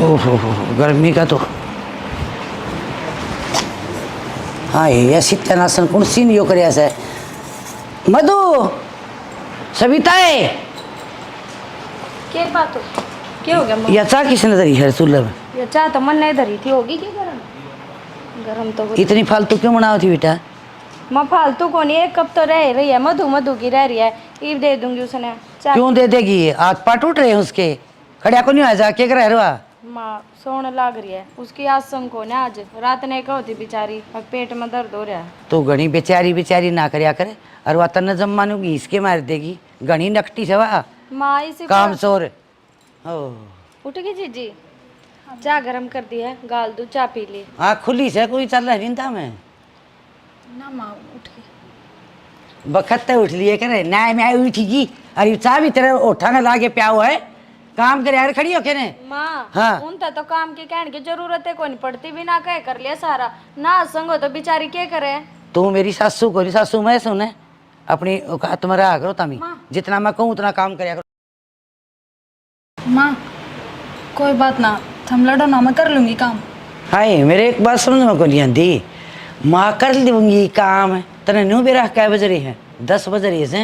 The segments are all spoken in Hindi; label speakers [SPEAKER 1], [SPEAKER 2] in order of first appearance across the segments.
[SPEAKER 1] ओहो गर्मी का तो हाँ ये सित्यानासन कौन सीन यो करे ऐसे मधु सविता है
[SPEAKER 2] क्या बात हो क्या हो गया
[SPEAKER 1] या चाह किसने धरी है चूल्हे में
[SPEAKER 2] ये चाह तो मन नहीं धरी थी होगी क्या गरम गरम तो होगी।
[SPEAKER 1] इतनी फालतू क्यों बनाओ थी बेटा
[SPEAKER 2] मैं फालतू को नहीं एक कप तो रह रही है मधु मधु की रह रही है ईव दे दूंगी उसने चाह
[SPEAKER 1] क्यों दे देगी आज पाट टूट रहे हैं उसके खड़िया को नहीं आ जा के रह रहा
[SPEAKER 2] माँ सोने लग रही है उसकी आसंग को ना आज रात ने कहो थी बेचारी अब पेट में दर्द हो रहा है
[SPEAKER 1] तो घनी बेचारी बेचारी ना करया करे और वह तन जमानूगी इसके मार देगी घनी नकटी से वाह
[SPEAKER 2] माँ इसी
[SPEAKER 1] काम चोर
[SPEAKER 2] उठ गई जीजी चाह गरम कर दी है गाल दूध चाह पी ली
[SPEAKER 1] हाँ खुली से कोई चल रहा नहीं था मैं
[SPEAKER 2] ना माँ उठ गई
[SPEAKER 1] बखत उठ लिए करे ना मैं उठेगी अरे चाह भी तेरे ओठा में लागे प्या हुआ है काम करे यार खड़ी हो के ने
[SPEAKER 2] माँ
[SPEAKER 1] हाँ।
[SPEAKER 2] उनता तो काम की कहने की जरूरत है कोई पड़ती भी ना कह कर लिया सारा ना संगो तो बेचारी क्या करे
[SPEAKER 1] तू मेरी सासू को सासू मैं सुने अपनी औकात में रहा करो तमी जितना मैं कहूँ उतना काम करया करो।
[SPEAKER 3] माँ कोई बात ना थम लड़ो ना मैं कर लूँगी काम।
[SPEAKER 1] हाय मेरे एक बात समझ में को नहीं आती माँ कर लूँगी काम तने न्यू बेरा क्या बज रही है 10 बज रही है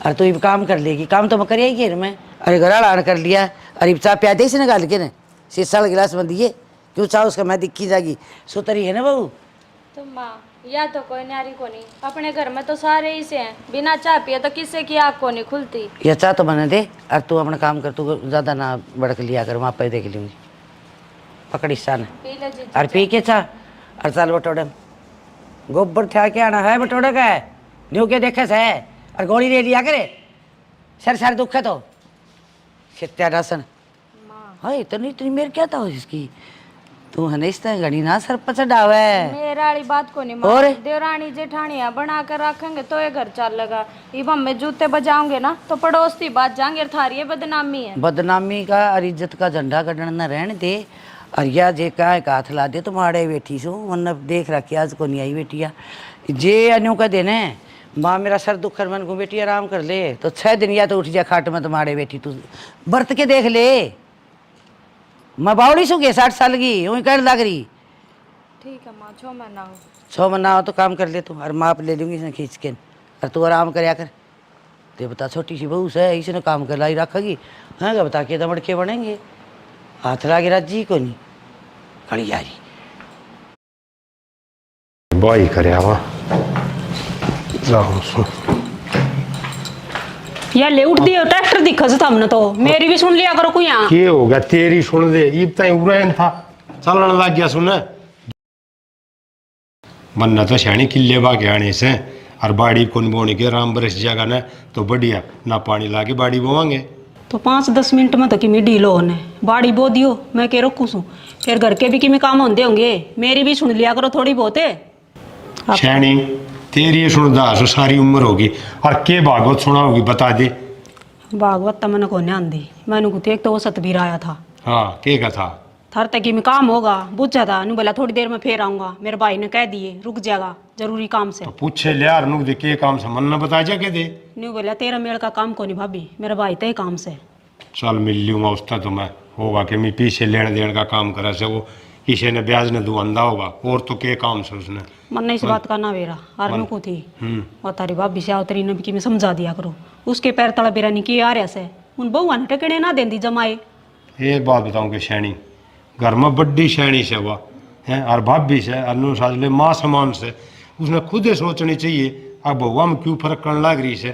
[SPEAKER 1] और तू ये काम कर लेगी काम तो मैं कर ही मैं अरे घर आड़ कर लिया अरे चाह प्या दे से निकाल के ना शीशा गिलास में दिए क्यों चाह उसका मैं दिखी जागी सुतरी है ना बहू
[SPEAKER 2] तो माँ या तो कोई नारी को नहीं अपने घर में तो सारे ही से हैं बिना चाह पिए तो किसी की आँख को नहीं खुलती
[SPEAKER 1] ये चाह तो बने दे और तू अपना काम कर तू ज़्यादा ना बढ़ लिया कर वहाँ पे देख लूँगी पकड़ी सान
[SPEAKER 2] पी ले जी
[SPEAKER 1] और पी के चाह और चाल बटोड़े गोबर था के आना है बटोड़े का है न्यू के देखे से और गोली ले लिया करे सर सर दुख है तो सत्यानासन हाँ इतनी इतनी मेर क्या था इसकी तू है इस तरह घड़ी ना सर पचड़ आवे
[SPEAKER 2] मेरा वाली बात को नहीं
[SPEAKER 1] और?
[SPEAKER 2] माँ देवरानी जेठानियाँ बना कर रखेंगे तो ये घर चल लगा इब हम में जूते बजाओगे ना तो पड़ोसी बात जाएंगे और थारी ये बदनामी है
[SPEAKER 1] बदनामी का और इज्जत का झंडा कटन न रहने दे और या जे का एक हाथ ला दे तो माड़े बैठी सो वरना देख रखी आज को नहीं आई बेटिया जे अन्यों का देने माँ मेरा सर दुख कर मन को बेटी आराम कर ले तो 6 दिन या तो उठ जा खाट में तो मारे बेटी तू बरत के देख ले मैं बावड़ी सू के 60 साल की वही कर लग रही
[SPEAKER 2] ठीक है माँ 6 महीना हो
[SPEAKER 1] 6 महीना हो तो काम कर ले तू और माप ले लूँगी इसने खींच के और तू आराम करया कर तो बता छोटी सी बहू से इसने काम कर लाई रखेगी हाँ क्या बता के दमड़के बनेंगे हाथ लागे राजी को नहीं खड़ी यारी
[SPEAKER 4] बाई करे जाओ सो
[SPEAKER 5] यार ले उठ दियो ट्रैक्टर दिखा था हमने तो मेरी भी सुन लिया करो कोई यहाँ
[SPEAKER 4] के हो गया तेरी सुन दे इब ताई उड़ान था चलन लग गया सुन मन्ना तो शानी किले बागे आने से और बाड़ी कौन बोने के राम बरस जाएगा ना तो बढ़िया ना पानी लाके बाड़ी बोवांगे
[SPEAKER 5] तो 5-10 मिनट में तो किमी ढीलो होने बाड़ी बो दियो मैं के रोकू सू फिर घर के भी किमी काम होंगे होंगे मेरी भी सुन लिया करो थोड़ी बहुत है
[SPEAKER 4] शानी तेरी सुनदा सो सारी उम्र होगी और के भागवत सुना होगी बता दे
[SPEAKER 5] भागवत तो मैंने कोने आंदी मैंने कुछ एक तो वो सतबीर आया था
[SPEAKER 4] हाँ के का था
[SPEAKER 5] थर तक में काम होगा बुझा था नु बोला थोड़ी देर में फिर आऊंगा मेरे भाई ने कह दिए रुक जाएगा जरूरी काम से
[SPEAKER 4] तो पूछे ले यार नु दे के काम से मन न बता जा के दे
[SPEAKER 5] न्यू बोला तेरा मेल का काम को नहीं भाभी मेरा भाई तो ही काम से
[SPEAKER 4] चल मिल लूँगा उसका तो मैं होगा कि मैं पीछे लेने देने का काम करा से वो किसी ने ब्याज ने दुआंदा होगा और तो के काम से उसने
[SPEAKER 5] मन नहीं इस बात का ना वेरा आर्मी को थी और तारी भाभी से आवतरी ने भी कि मैं समझा दिया करो उसके पैर तला बेरा नहीं किए आ रहा से उन बहुआ ने टकड़े ना देंदी जमाए
[SPEAKER 4] एक बात बताऊं कि शैनी घर में बड्डी शैनी से हुआ है और भाभी से अनुसार ले माँ समान से उसने खुद ही सोचनी चाहिए अब बहुआ में क्यों फर्क करने लग रही से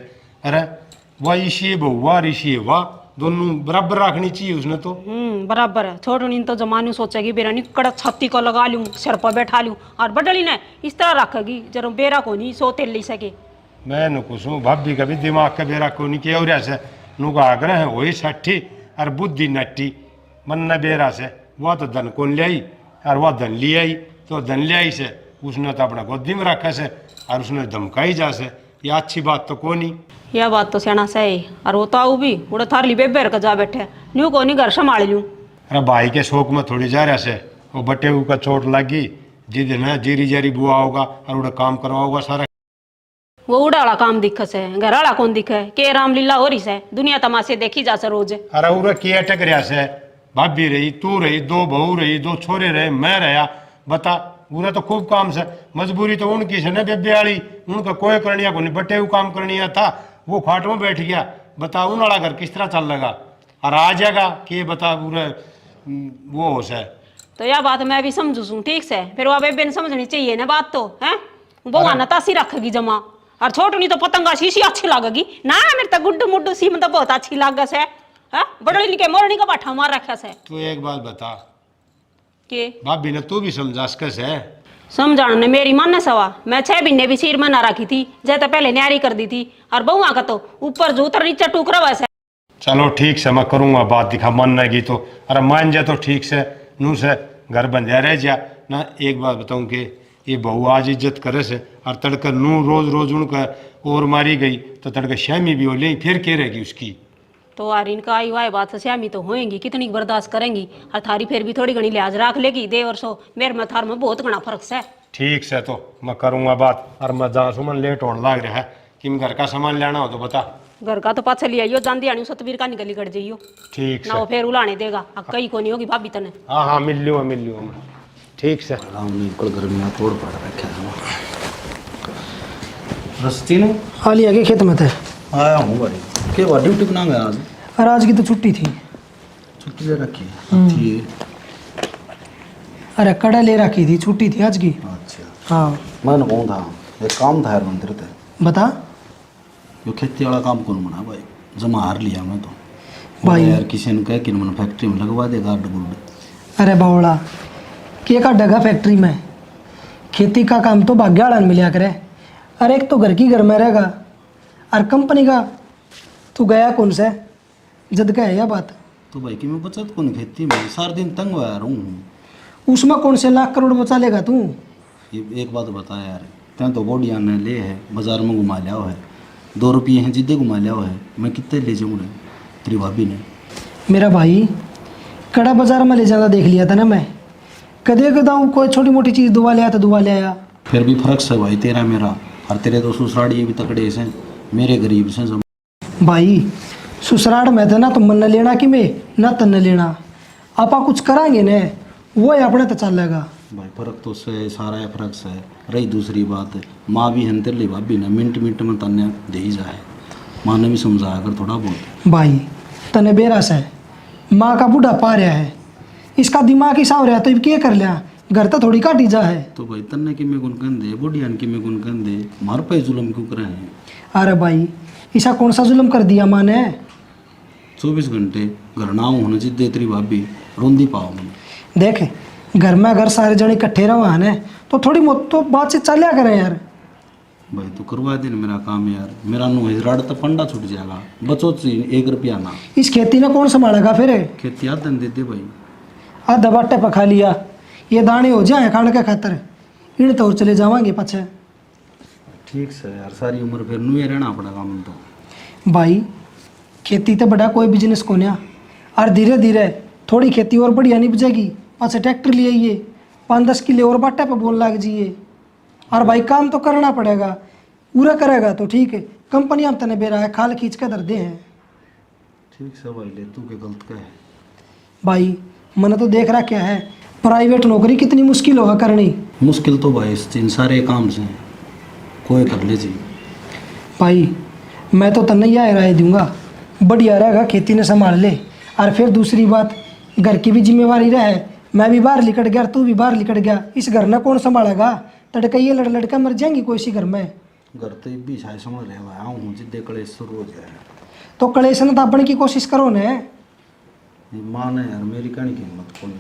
[SPEAKER 4] अरे वाह इसी बहुआ ऋषि वाह दोनों बराबर रखनी चाहिए उसने तो
[SPEAKER 5] बराबर है छोटू नी तो जमानू सोचेगी बेरा नहीं कड़क छत्ती को लगा लूँ सिर पर बैठा लूँ और बडली ने इस तरह रखेगी जरा बेरा को नहीं सोते ले सके
[SPEAKER 4] मैं नु कुछ भाभी का भी दिमाग का बेरा को नहीं किया और ऐसे नु का आग्रह है वही साठी और बुद्धि नट्टी मन न बेरा से वह तो धन कौन ले आई और वह धन ले आई तो धन ले आई से उसने तो अपना गोदी में रखा से और उसने धमकाई जा से ये अच्छी बात तो कौन नहीं
[SPEAKER 5] यह बात तो सियाना सही और वो तो आऊ भी उड़ा थार ली बेबेर का जा बैठे न्यू को नहीं घर संभाल लूँ
[SPEAKER 4] अरे भाई के शौक में थोड़ी जा रहा से वो बटे का चोट लगी जिद ना जीरी जारी बुआ होगा और उड़ा काम करवाओगा सारा
[SPEAKER 5] वो उड़ाला काम दिखे से घर वाला कौन दिखे के रामलीला हो रही से दुनिया तमाशे देखी जा से रोज
[SPEAKER 4] अरे उड़ा किया टक रहा से भाभी रही, तू रही, दो बहू रही, दो छोरे रहे, मैं रहा, बता पूरा तो खूब काम से। मजबूरी तो उनकी से न बेबे वाली, उनका कोई करनिया को नहीं, बटे हुए काम करनिया था, वो खाट में बैठ गया। बता उन वाला घर किस तरह चल लगा और आ जाएगा कि बता पूरा वो हो से।
[SPEAKER 5] तो यह बात मैं भी समझू सूँ, ठीक से। फिर वो बेबे ने समझनी चाहिए ना बात तो, है बउआ तासी रखेगी जमा। और छोटनी तो पतंगा शीशी अच्छी लगेगी ना, मेरे तो गुड्डू मुड्डू सी मतलब बहुत अच्छी लागे से, है बड़े लिखे मोरनी का बाठा मार रखा से।
[SPEAKER 4] तू एक बात बता
[SPEAKER 5] के
[SPEAKER 4] भाभी ने, तू भी समझा कैसे है?
[SPEAKER 5] समझाने ने मेरी मन सवा, मैं 6 महीने भी सिर में ना रखी थी, जैसे पहले न्यारी कर दी थी। और बउआ का तो ऊपर जो उतर नीचे टूकरा वैसे।
[SPEAKER 4] चलो ठीक से, मैं करूँगा बात, दिखा मन नहीं तो। अरे मान जा तो ठीक से, नू से घर बन जा रह जा ना। एक बात बताऊँ कि ये बहू आज इज्जत करे से, और तड़का नू रोज रोज उनका और मारी गई तो तड़का शामी भी हो ले, फिर क्या रहेगी उसकी?
[SPEAKER 5] तो यार इनका आई वाई बात श्यामी तो होएंगी, कितनी बर्दाश्त करेंगी। और थारी फिर भी थोड़ी घनी लिहाज रख लेगी दे और सो, मेरे में थार में बहुत घना फर्क है।
[SPEAKER 4] ठीक से, तो मैं करूँगा बात। और मैं जहाँ सुमन लेट होने लग रहा है कि घर का सामान लेना हो तो बता।
[SPEAKER 5] घर का तो पाछे ले आइयो, जान दिया सतवीर का निकली कट जाइयो
[SPEAKER 4] ठीक
[SPEAKER 5] ना,
[SPEAKER 4] से।
[SPEAKER 5] वो फिर उलाने देगा। अब कई को नहीं होगी भाभी तने।
[SPEAKER 4] हाँ हाँ मिल लूँगा मैं। ठीक से।
[SPEAKER 6] गर्मियाँ तोड़ पड़ रखे रस्ती ने
[SPEAKER 7] हाल आगे खेत में थे।
[SPEAKER 6] आया हूँ भाई, के बाद ड्यूटी बना गया आज?
[SPEAKER 7] और आज की तो छुट्टी थी।
[SPEAKER 6] छुट्टी ले रखी थी?
[SPEAKER 7] अरे कड़ा ले रखी थी, छुट्टी थी आज की।
[SPEAKER 6] अच्छा
[SPEAKER 7] हाँ
[SPEAKER 6] मैंने कौन था, एक काम था यार मंदिर थे।
[SPEAKER 7] बता।
[SPEAKER 6] यो खेती वाला काम कौन बना भाई, जमा हार लिया मैं तो
[SPEAKER 7] भाई।
[SPEAKER 6] यार किसी ने कह कि मैंने फैक्ट्री में लगवा दे गार्ड गुड।
[SPEAKER 7] अरे बावड़ा के का डगा फैक्ट्री में, खेती का काम तो भाग्याड़न मिला करे। अरे एक तो घर की घर में रहेगा, और कंपनी का तू गया कौन से जद का है यह बात।
[SPEAKER 6] तो भाई कि मैं बचत कौन खेती में सारा दिन तंग हुआ यार हूँ।
[SPEAKER 7] उसमें कौन से लाख करोड़ बचा लेगा तू।
[SPEAKER 6] ये एक बात बता यार, तें तो बोडिया ने ले है बाजार में घुमा लिया है, 2 रुपये हैं जिद्दे घुमा लिया है, मैं कितने ले जाऊँ तेरी भाभी ने।
[SPEAKER 7] मेरा भाई कड़ा बाजार में ले जाना देख लिया था ना मैं, कदे कदाऊँ कोई छोटी मोटी चीज़ दुआ लिया तो दुआ ले आया।
[SPEAKER 6] फिर भी फर्क है भाई तेरा मेरा, और तेरे तो ससुराड़ी भी तकड़े से, मेरे गरीब से सब।
[SPEAKER 7] भाई ससुराल में था ना तो मन न लेना कि मैं ना तन न लेना, आपा कुछ कराएंगे ने वो ही अपने तो चलेगा।
[SPEAKER 6] भाई फर्क तो से सारा है, फर्क से रही दूसरी बात, माँ भी है तेरे भाभी ने मिनट मिनट में तन्ने दे ही जाए, माँ ने भी समझाया कर थोड़ा बहुत।
[SPEAKER 7] भाई तने बेरस है, माँ का बूढ़ा पा रहा है, इसका दिमाग ही साव रहा है तो क्या कर लिया, घर तो थोड़ी काटी जा है।
[SPEAKER 6] तो भाई तन्ने कि मैं कौन कह दे, बुढ़ियान की मैं कौन कह दे, मार पे जुलम क्यों करे हैं?
[SPEAKER 7] अरे भाई ऐसा कौन सा जुल्म कर दिया माँ ने।
[SPEAKER 6] 24 घंटे घर ना होने जिद्दे तेरी भाभी रोंदी पाओ मैंने।
[SPEAKER 7] देख घर में अगर सारे जने इकट्ठे रहो है तो थोड़ी बहुत तो बातचीत चलिया करें यार।
[SPEAKER 6] भाई तू करवा दे मेरा काम यार, मेरा नु हिजराड़ तो फंडा छूट जाएगा, बचो 1 रुपया ना।
[SPEAKER 7] इस खेती ने कौन संभालेगा फिर।
[SPEAKER 6] खेती आदन दे दे भाई।
[SPEAKER 7] आधा बाटे पखा लिया, ये दाने हो जाए खाने के खातर, इन तो और चले जावांगे पछे।
[SPEAKER 6] ठीक से यार, सारी उम्र फिर नुए रहना पड़ेगा मन तो।
[SPEAKER 7] भाई खेती तो बड़ा कोई बिजनेस को नहीं, और धीरे धीरे थोड़ी खेती और बढ़िया नहीं बचेगी, पास ट्रैक्टर ले आइए 5-10 किलो और बाटे पे बोल लग जाइए। और भाई काम तो करना पड़ेगा, पूरा करेगा तो ठीक है, कंपनी हम तने बेरा है खाल खींच के दर्दे हैं।
[SPEAKER 6] ठीक से भाई ले, तू के गलत का है
[SPEAKER 7] भाई मैंने तो देख रहा क्या है, प्राइवेट नौकरी कितनी मुश्किल होगा करनी।
[SPEAKER 6] मुश्किल तो भाई इन सारे काम से कोई कर ले जी।
[SPEAKER 7] भाई मैं तो तन्ने यह राय दूंगा, बढ़िया रहेगा खेती ने संभाल ले। और फिर दूसरी बात, घर की भी जिम्मेवारी रहे, मैं भी बाहर लिकट गया तू भी बाहर लिकट गया, इस घर ने कौन संभालेगा। तड़का ये लड़का मर जाएंगी कोई सी घर में।
[SPEAKER 6] घर तो भी छाए समझ रहे भाई आऊँ जिद्दे कड़े शुरू हो जाए
[SPEAKER 7] तो कलेश न दापने की कोशिश करो ने।
[SPEAKER 6] माँ ने यार मेरी कहने की हिम्मत कौन।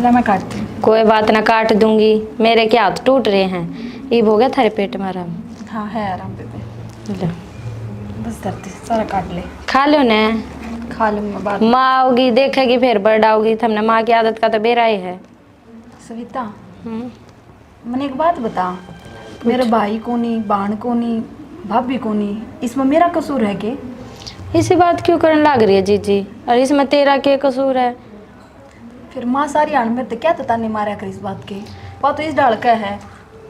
[SPEAKER 3] मैं काटती हूँ।
[SPEAKER 2] कोई बात ना, काट दूंगी, मेरे क्या हाथ टूट रहे हैं। ईब हो गया थारे पेट में आराम।
[SPEAKER 3] हाँ है आराम पे
[SPEAKER 2] लो
[SPEAKER 3] बस धरती सारा काट ले।
[SPEAKER 2] खा लो ने,
[SPEAKER 3] खा लूँगा बाद।
[SPEAKER 2] माँ आओगी देखेगी फिर बड़ाओगी, हमने माँ की आदत का तो बेरा ही है।
[SPEAKER 3] सविता मैंने एक बात बता, मेरा भाई को नहीं, बाण को नहीं, भाभी को नहीं, इसमें मेरा कसूर है के?
[SPEAKER 2] इसी बात क्यों करने लग रही है जीजी, और इसमें तेरा क्या कसूर है?
[SPEAKER 3] फिर माँ सारी आन में तो क्या तता नहीं मारा कर इस बात के, बात तो इस डाल का है।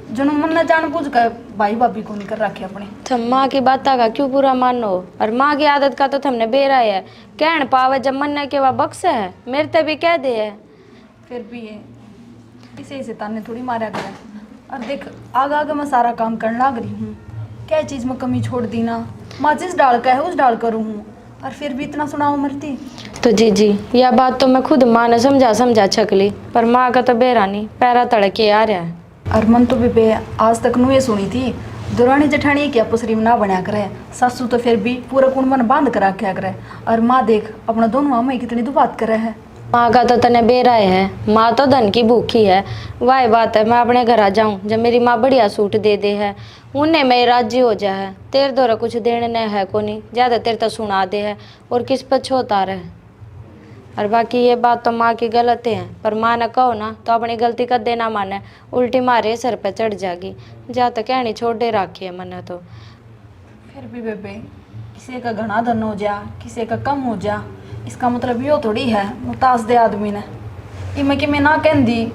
[SPEAKER 3] जनो मन न जान पूछ कर भाई भाभी को नहीं कर रखे अपने।
[SPEAKER 2] तुम माँ की बात का क्यों पूरा मानो, और माँ की आदत का तो तुमने बेरा है, कहन पावे जब मन के वह बक्स है, मेरे ते भी कह दे है।
[SPEAKER 3] फिर भी ये इसे ताने थोड़ी मारा करे। और देख आगे आगे मैं सारा काम करने लग रही हूँ, क्या चीज़ में कमी छोड़ दी ना, माँ जिस डाल का है उस डाल करूँ हूँ, और फिर भी इतना सुनाओ मरती।
[SPEAKER 2] तो जी यह बात तो मैं खुद माँ ने समझा छकली, पर माँ का तो बेरा नहीं, पैरा तड़के आ रहा है।
[SPEAKER 3] और मन तो भी आज तक नुए सुनी थी, दुरानी जठानी की अपसरी में ना बनया करे, सासू तो फिर भी पूरा कुंड मन बांध कर रखा करे। और माँ देख अपना दोनों माँ में कितनी तो बात करे है।
[SPEAKER 2] माँ का तो तने बेरा है, माँ तो धन की भूखी है। वाह बात है मैं अपने घर आ जाऊं जब मेरी माँ बढ़िया सूट दे दे है, उन्हें मैं राजी हो जा है। तेरे द्वारा कुछ देने ने है को नहीं, ज़्यादा तेरे तो सुना दे है और किस पर छोता रहे। और बाकी ये बात तो माँ की गलत है, पर माँ ने कहो ना तो अपनी गलती कर देना माने, उल्टी मारे सर पे चढ़ जाएगी। जा तो कहनी छोड़ दे रखी है मैंने तो।
[SPEAKER 3] फिर भी बेबे किसी का घना धन हो जा, किसी का कम हो जा, इसका मतलब यो थोड़ी है मुताज दे आदमी ने इमें कि मैं ना कह दी।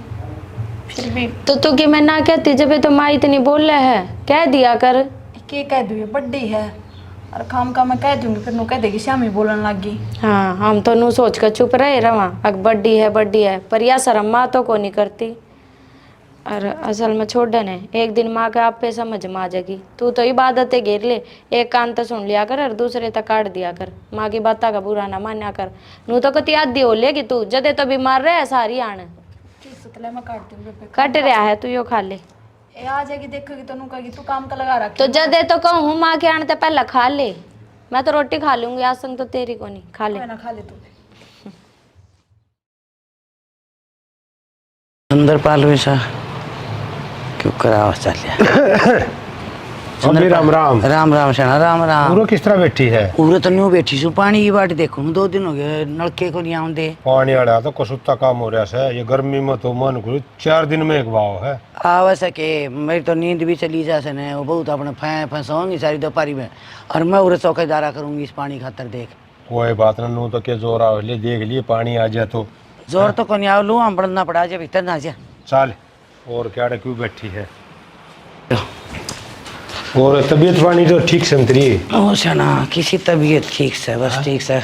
[SPEAKER 3] फिर भी
[SPEAKER 2] तो तू कि मैं ना कहती जब तो माँ इतनी बोल रहा है, कह दिया कर।
[SPEAKER 3] के कह दूँ बड्डी है, और काम का मैं कह दूंगी फिर नु कह देगी श्यामी बोलने लगी।
[SPEAKER 2] हाँ हम तो नू सोच कर चुप रहे रवा, अग बड्डी है, पर यह शर्म माँ तो को नहीं करती। और असल में छोड़न है, एक दिन माँ का आप पे समझ में आ जाएगी। तू तो इबादतें घेर ले, एक कान तो सुन लिया कर और दूसरे तक काट दिया कर। माँ की बात का बुरा ना मान्या कर, नू तो कति आदि हो लेगी तू, जदे तो बीमार रहे सारी आन
[SPEAKER 3] ठीक सतले मैं काट दूंगी बेबे।
[SPEAKER 2] कट रहा है तू यो खा ले।
[SPEAKER 3] ए आ जाएगी देखोगी तो नु कहेगी तू काम का लगा रखी।
[SPEAKER 2] तो जदे तो कहूँ माँ के आने तो पहले खा ले, मैं तो रोटी खा लूंगी आज संग तो तेरी को नहीं, खा ले।
[SPEAKER 3] ना खा ले तू।
[SPEAKER 1] अंदर पाल वैसा क्यों करावा चलिया।
[SPEAKER 4] अभी राम राम
[SPEAKER 1] राम राम सेना राम राम।
[SPEAKER 4] पूरा किस तरह बैठी है?
[SPEAKER 1] पूरे तो न्यू बैठी सु, पानी की बाटी देखो 2 दिन हो गए, नलके को नहीं आउंदे।
[SPEAKER 4] पानी आड़ा तो कसुत्ता काम हो रहा है, ये गर्मी में तो मन करो 4 दिन में एक भाव है।
[SPEAKER 1] आवा सके मेरी तो नींद भी चली जा सने, वो बहुत अपने फंसाऊंगी सारी दोपहरी में, और मैं उरे चौकीदारा करूंगी इस पानी खातर। देख
[SPEAKER 4] कोई बात ना, नू तो क्या जोर आ ले, देख लिए पानी आ जाए तो
[SPEAKER 1] जोर तो को नहीं आओ लू, हम बढ़ना पड़ा जा भीतर ना जा।
[SPEAKER 4] चल और क्या क्यों बैठी है? और तबीयत पानी तो ठीक से अंतरी?
[SPEAKER 1] ओ सना किसी तबीयत ठीक से, बस ठीक से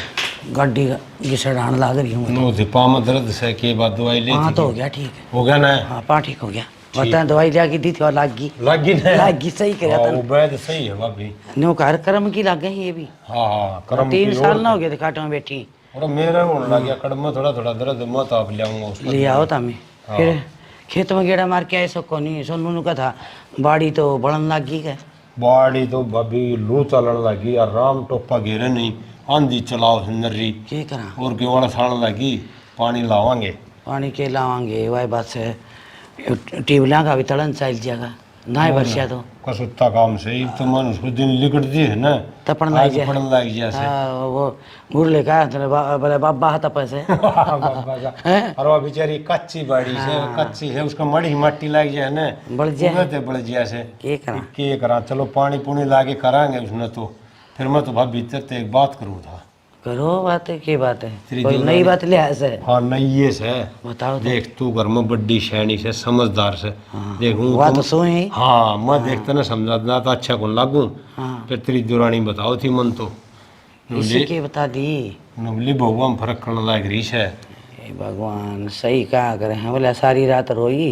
[SPEAKER 1] गाड़ी घिसड़ान लाग रही हूँ।
[SPEAKER 4] नो पाँव में दर्द से के बाद दवाई ली
[SPEAKER 1] हाँ
[SPEAKER 4] थी?
[SPEAKER 1] तो हो गया ठीक है,
[SPEAKER 4] हो गया ना?
[SPEAKER 1] हाँ पाँ ठीक हो गया। बता दवाई लिया की दी थी और लाग गई सही कर
[SPEAKER 4] हाँ, वो बैद सही है भाभी।
[SPEAKER 1] न्यू घर कर्म की लाग गई ये भी।
[SPEAKER 4] हाँ कर्म
[SPEAKER 1] 3 साल ना हो गए खाटों में बैठी।
[SPEAKER 4] और मेरा होने लग गया कड़म में थोड़ा थोड़ा दर्द, मत आप ले आऊंगा उसको।
[SPEAKER 1] ले आओ तमें फिर खेत में गेड़ा मार के आए सको नहीं। सोनू का था बाड़ी तो बढ़न लाग गई।
[SPEAKER 4] बाड़ी तो भाभी लू चलन लगी, आराम टोपा घेरे नहीं, आंधी चलाओ नर्री
[SPEAKER 1] के करा
[SPEAKER 4] और केवड़ा छान लगी। पानी लावांगे,
[SPEAKER 1] पानी के लावांगे, वही बात से ट्यूबला का भी तड़न चल जाएगा ना बरसिया तो
[SPEAKER 4] कसुत्ता काम से ही तो मन उसको दिन लिकड़ती है ना,
[SPEAKER 1] तपन
[SPEAKER 4] आज
[SPEAKER 1] लग
[SPEAKER 4] पड़न लग जैसे।
[SPEAKER 1] वो मुरले का बोले बाबा हाथ पैसे
[SPEAKER 4] और वो बेचारी कच्ची बाड़ी से, कच्ची है, उसका मड़ी मट्टी लग जाए ना,
[SPEAKER 1] बढ़ जाए
[SPEAKER 4] बढ़ जाए से
[SPEAKER 1] के
[SPEAKER 4] करा। चलो पानी पुनी लाके करांगे उसने तो। फिर मैं तो भाभी तेरे एक बात करूँ था।
[SPEAKER 1] करो बात है, की बात है,
[SPEAKER 4] तेरी
[SPEAKER 1] कोई
[SPEAKER 4] जो
[SPEAKER 1] नई बात ले आए से
[SPEAKER 4] हाँ नहीं से
[SPEAKER 1] बताओ।
[SPEAKER 4] देख तू घर में बड्डी शैनी से, समझदार से, देखूं
[SPEAKER 1] बात तो सो ही।
[SPEAKER 4] हाँ मैं देखता ना समझाना तो अच्छा कौन लागू। फिर तेरी दुरानी बताओ थी मन तो
[SPEAKER 1] इसी के बता दी
[SPEAKER 4] नुबली बहुआ में फर्क करने लायक रीस है।
[SPEAKER 1] भगवान सही कहा करे हैं। बोले सारी रात रोई,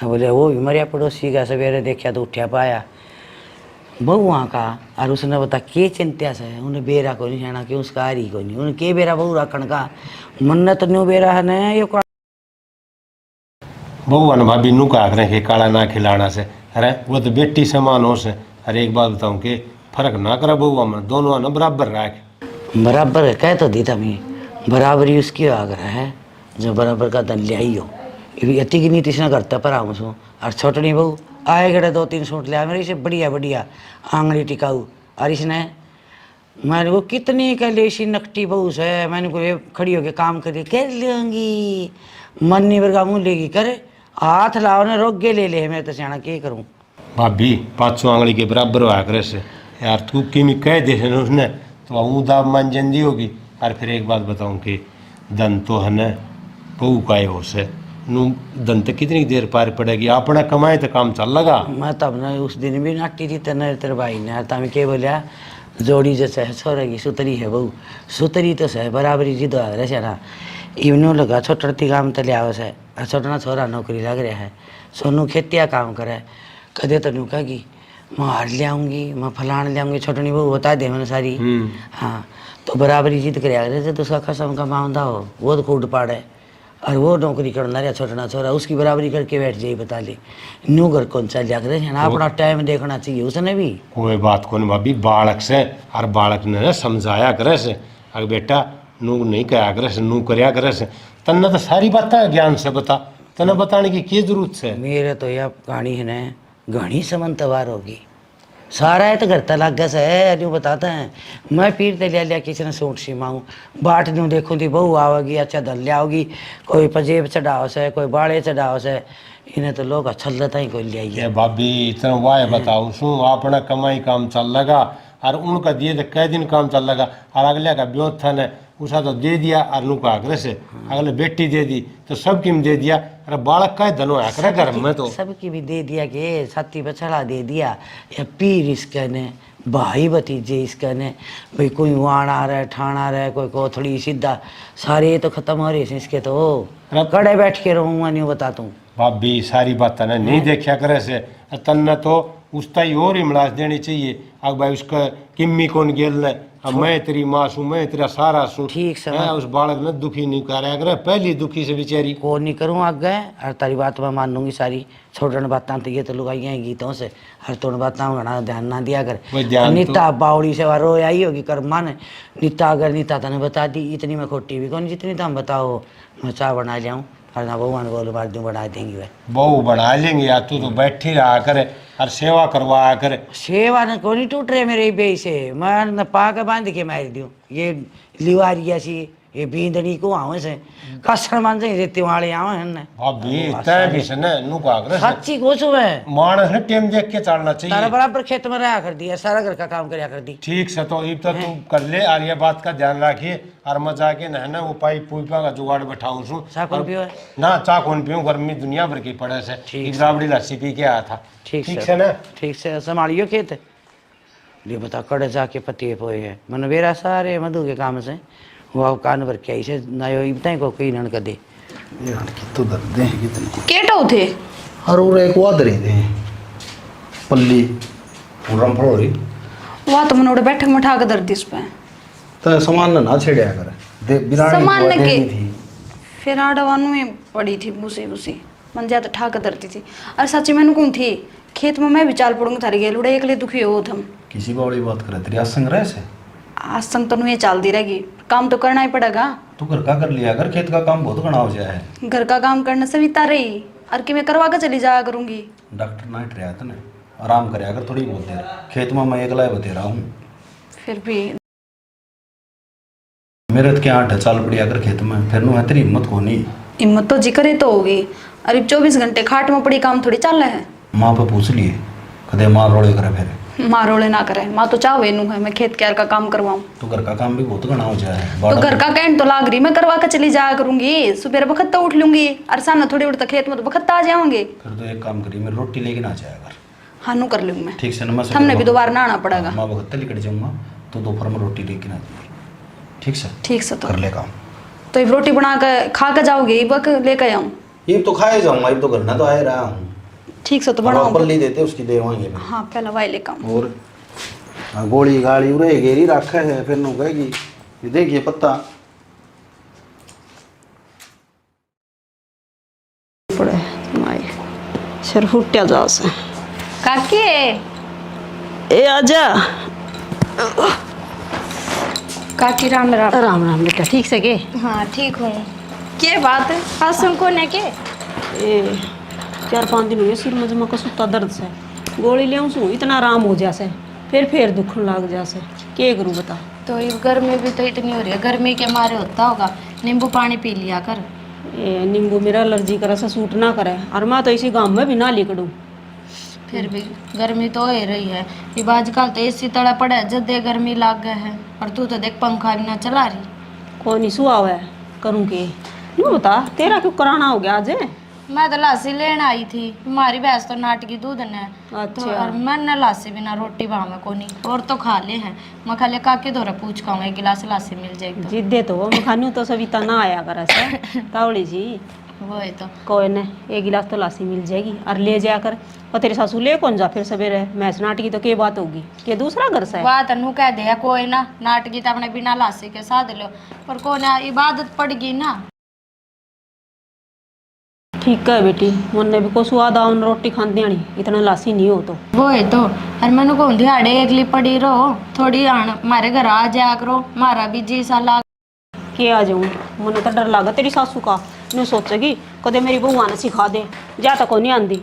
[SPEAKER 1] बोले वो भी मरिया पड़ोसी का, सवेरे देखा तो उठा पाया बहुआ का। और उसने बता के चिंता से उन्हें बेरा को नहीं जाना कि उसका आ रही को नहीं, उन्हें के बेरा बहु रखन का मन्नत न्यू बेरा है न ये
[SPEAKER 4] बहुआ ने भाभी नू कहा करें कि काला ना खिलाना से, अरे वो तो बेटी समान हो से। अरे एक बात बताऊँ कि फर्क ना करा बहुआ में, दोनों ना बराबर रख।
[SPEAKER 1] बराबर कह तो दी तभी बराबरी उसकी आग्रह है जो बराबर का धन ले आई हो। अति की नीति से न करता पर आऊँ सो। और छोटनी बहू आए गए 2-3 सूट लिया मेरे से बढ़िया बढ़िया आंगड़ी टिकाऊ। और इसने मैंने को कितनी कह ली इसी नकटी बहू से, मैंने को खड़ी होके काम करिए कर लूँगी, मन नहीं वर्गा मुँह लेगी करे हाथ लाओ ने रोक के ले ले। मैं तो सियाना क्या करूँ
[SPEAKER 4] भाभी 500 आंगली के बराबर हुआ करे से यार, तू किमी कह दे उसने तो ऊँ दाब मान जंदी होगी। और फिर एक बात बताऊँ कि धन तो है न बहू का हो से, नू धन तक कितनी देर पार पड़ेगी, अपना कमाए तो काम चल लगा।
[SPEAKER 1] मैं तब न उस दिन भी नाटी थी तेरे तेरे भाई ने तब के बोलिया जोड़ी जैसे है छोरे की सुतरी है बहू सुतरी तो है बराबरी जिद रहे से ना इवनू लगा छोटी काम तो लिया से और छोटना छोरा नौकरी लग रहा है सोनू खेतिया काम करे कदे तो नू कहेगी मैं हार ले आऊँगी मैं फलान ले आऊँगी छोटनी बहू बता दे मैंने सारी। हाँ तो बराबरी जिद कर रहे तो उसका कसम का मामदा हो वो तो खूड पाड़े और वो नौकरी करना रहा छोटना छोरा उसकी बराबरी करके बैठ जाए बता ले न्यू घर कौन सा लिया करे है ना अपना टाइम देखना चाहिए उसने भी।
[SPEAKER 4] कोई बात कौन भाभी बालक से और बालक ने समझाया करे से अगर बेटा नू नहीं कहा करे से नू करया करे से तन्ने तो सारी बातें ज्ञान से बता तने बताने की क्या जरूरत है।
[SPEAKER 1] मेरे तो यह कहानी है ना घनी समंतवार होगी सारा है तो घर तलाक गस है यूँ बताते हैं मैं पीर ते लिया लिया किसी ने सूट सीमाऊँ बाट दूँ देखूँ थी बहू आवेगी अच्छा धन ले आओगी कोई पजेब चढ़ाओ से कोई बाड़े चढ़ाओ से इन्हें तो लोग अच्छा लगता ही कोई ले आइए।
[SPEAKER 4] भाभी इतना वाह बताओ सो अपना कमाई काम चल लगा और उनका दिए तो कई दिन काम चल लगा और अगले का ब्योत था न उसा तो दे दिया और नू का आग्रह से अगले बेटी दे दी तो सब किम दे दिया अरे बालक का धनो आकर घर में तो
[SPEAKER 1] सबकी भी दे दिया कि छाती पर चढ़ा दे दिया या पीर इसका ने भाई भतीजे इसका ने भाई कोई वाण आ रहा है ठाण आ रहा है कोई कोथड़ी सीधा सारे तो खत्म हो रहे हैं इसके तो कड़े बैठ के रहूँगा नहीं बता तू
[SPEAKER 4] भाभी सारी बात ना नहीं देखा करे से तन्ने तो उसका ही और ही मिलास देनी चाहिए अब भाई उसका किम्मी कौन गेल ने अब मैं तेरी माँ सू मैं तेरा सारा सू
[SPEAKER 1] ठीक से
[SPEAKER 4] उस बालक ने दुखी नहीं कर रहा पहली दुखी से बेचारी
[SPEAKER 1] को नहीं करूँ आगे और तारी बात मैं मान लूँगी सारी छोटन बातें तो ये तो लुगाई हैं गीतों से हर तोड़ बातें घना ध्यान ना दिया कर नीता बावड़ी से रो आई होगी कर मान नीता अगर नीता तने बता दी इतनी मैं खोटी भी कौन जितनी तुम बताओ मैं चाय बना लियाऊँ और ना बहू बोल मार दूँ बना देंगी वह
[SPEAKER 4] बहू बना लेंगे यार तू तो बैठी रहा करे और सेवा करवाया करे
[SPEAKER 1] सेवा न को नहीं टूट रहे मेरे बे से मैं न पा के बांध के मार दूँ ये लिवारिया सी ये बींदनी को आवे से कसर मान से रेती वाले आवे हैं ना
[SPEAKER 4] भाभी तय भी से न नु का आग्रह
[SPEAKER 1] सच्ची कुछ है
[SPEAKER 4] मानस ने टेम देख के चलना चाहिए
[SPEAKER 1] तारा बराबर खेत में रहा कर दिया सारा घर का काम करया कर दी
[SPEAKER 4] ठीक से तो इब तो तू कर ले और ये बात का ध्यान रखिए और मैं जाके न वो पाइप पुइपा का जुगाड़ बैठाऊं सु
[SPEAKER 1] चाकू पियो है
[SPEAKER 4] ना चा कौन पियूं गर्मी दुनिया भर की पड़े से एक राबड़ी लस्सी पी के आया था ठीक से ना
[SPEAKER 1] ठीक से संभालियो खेत ये बता कड़े जाके पतिए पोए है मन मेरा सारे मधु के काम से वो कान भर के ऐसे नयो इबताई को कोई नन कर दे
[SPEAKER 6] यार कितो दर्द है कितने
[SPEAKER 3] केटो थे
[SPEAKER 6] और वो एक वादरे दे पल्ली उरम फड़ोरी
[SPEAKER 3] वहाँ तो मनोड़े बैठक में ठाक दर्दी उस पे
[SPEAKER 6] तो सामान ना छेड़या कर दे बिरानी
[SPEAKER 3] सामान
[SPEAKER 6] बुआ
[SPEAKER 3] न के
[SPEAKER 6] देनी थी
[SPEAKER 3] फिर आडवानु में पड़ी थी भूसी भूसी मन ज्यादा ठाक दर्दी थी और सच्ची मैंने कौन थी खेत में मैं भी चाल पड़ूंगी थारी गेल उड़े एकले दुखी हो थम
[SPEAKER 6] किसी बावड़ी बात करे तेरी आसंग रहे से
[SPEAKER 3] आज संग तो नहीं चाल दी रहेगी काम तो करना ही पड़ेगा
[SPEAKER 6] तू घर का कर लिया कर खेत का काम बहुत घना हो जाए है
[SPEAKER 3] घर का काम करने से भी रही और कि मैं करवा कर चली जाया करूंगी
[SPEAKER 6] डॉक्टर नाइट रहा था ना आराम कराया कर थोड़ी बहुत देर खेत में मैं अकेला बते रहा हूँ
[SPEAKER 3] फिर भी
[SPEAKER 6] मेरे तो क्या आठ चाल पड़ी अगर खेत में फिर नु है तेरी हिम्मत को नहीं
[SPEAKER 3] हिम्मत तो जिक्र ही तो होगी अरे 24 घंटे खाट में पड़ी काम थोड़ी चल रहा है
[SPEAKER 6] माँ पे पूछ लिए कदे माँ रोड़े करे फिर
[SPEAKER 3] माँ रोले ना करे माँ तो चाहे नू है मैं खेत क्यार का काम करवाऊँ
[SPEAKER 6] तो घर का काम भी बहुत घना हो जाए
[SPEAKER 3] तो घर का कहन तो लाग रही मैं करवा कर चली जाया करूंगी सुबह बखत तो उठ लूंगी और सामने थोड़ी उड़ता खेत में तो बखत आ जाऊंगे
[SPEAKER 6] फिर तो एक काम करी मैं रोटी लेके ना जाया कर
[SPEAKER 3] हाँ नू कर लूंगी मैं
[SPEAKER 6] ठीक से नमस्ते
[SPEAKER 3] हमने भी दोबारा ना आना पड़ेगा
[SPEAKER 6] माँ बखत निकट जाऊंगा तो दोपहर में रोटी लेके ना जाऊंगी ठीक से
[SPEAKER 3] ठीक से तो
[SPEAKER 6] कर ले काम
[SPEAKER 3] तो ये रोटी बना कर खा कर जाओगे बक लेकर आऊँ
[SPEAKER 6] ये तो खाए जाऊंगा ये तो घर ना तो आए रहा हूँ
[SPEAKER 3] ठीक से तो
[SPEAKER 6] और
[SPEAKER 3] बनाऊँ
[SPEAKER 6] पल्ली देते उसकी देवाएंगे
[SPEAKER 3] हाँ पहला वाई लेकर आऊँ
[SPEAKER 6] और गोली गाली उरे घेरी रखा है फिर नु कहेगी ये देखिए पत्ता
[SPEAKER 5] पड़े माई सिर फुट्या जा से
[SPEAKER 2] काकी
[SPEAKER 5] ए आजा
[SPEAKER 2] काकी राम राम
[SPEAKER 5] राम राम बेटा ठीक से के
[SPEAKER 2] हाँ ठीक हूँ क्या बात है आसन को ने के
[SPEAKER 5] ए 4-5 दिन हुए सिर में जमा का सुता दर्द से गोली ले सू इतना आराम हो जासे फिर दुखन लग जासे के करूँ बता।
[SPEAKER 2] तो ये गर्मी भी तो इतनी हो रही है गर्मी के मारे होता होगा नींबू पानी पी लिया कर
[SPEAKER 5] ए नींबू मेरा एलर्जी करे से सूट ना करे और मैं तो इसी गाँव में भी ना लिकड़ूँ
[SPEAKER 2] फिर भी गर्मी तो हो ही रही है ये आजकल तो एसी तड़ा पड़ा है जदे गर्मी लाग गए है और तू तो देख पंखा भी ना चला रही
[SPEAKER 5] कौन नहीं सुहा है करूँ के यूँ बता तेरा क्यों कराना हो गया आज
[SPEAKER 2] मैं तो लासी लेने आई थी, हमारी भैंस तो नाटकी दूध ने।
[SPEAKER 5] अच्छा।
[SPEAKER 2] तो और मैंने लासी बिना रोटी भावे को नहीं, और तो खा ले हैं। मैं खाली काके दौरा पूछ खाऊंगा, एक गिलास लासी मिल जाएगी तो।
[SPEAKER 5] जिद्दे तो वो मखानू तो सविता ना आया कर से तावड़ी जी।
[SPEAKER 2] वही तो।
[SPEAKER 5] कोई न एक गिलास तो लासी मिल जाएगी और ले जाया कर। और तेरे सासू ले कौन जा फिर सवेरे मैच नाटकी तो के बात होगी कि दूसरा घर से है?
[SPEAKER 2] बात अनु कह दे कोई ना, नाटकी तो अपने बिना लासी के साथ लो, पर कोई ना इबादत पड़ गई ना।
[SPEAKER 5] ठीक है बेटी, मुन्ने भी को स्वाद आउन रोटी खांदी आनी, इतना लासी नहीं हो तो।
[SPEAKER 2] वो है तो, और मैंने कौन दिहाड़े एकली पड़ी रहो, थोड़ी आन हमारे घर आ जाया करो, मारा भी जी सा लाग
[SPEAKER 5] के आ जाऊँ, मुझे तो डर लगा तेरी सासू का। नहीं सोचेगी कदे मेरी बहू ने सिखा दे, जा तक नहीं आंदी।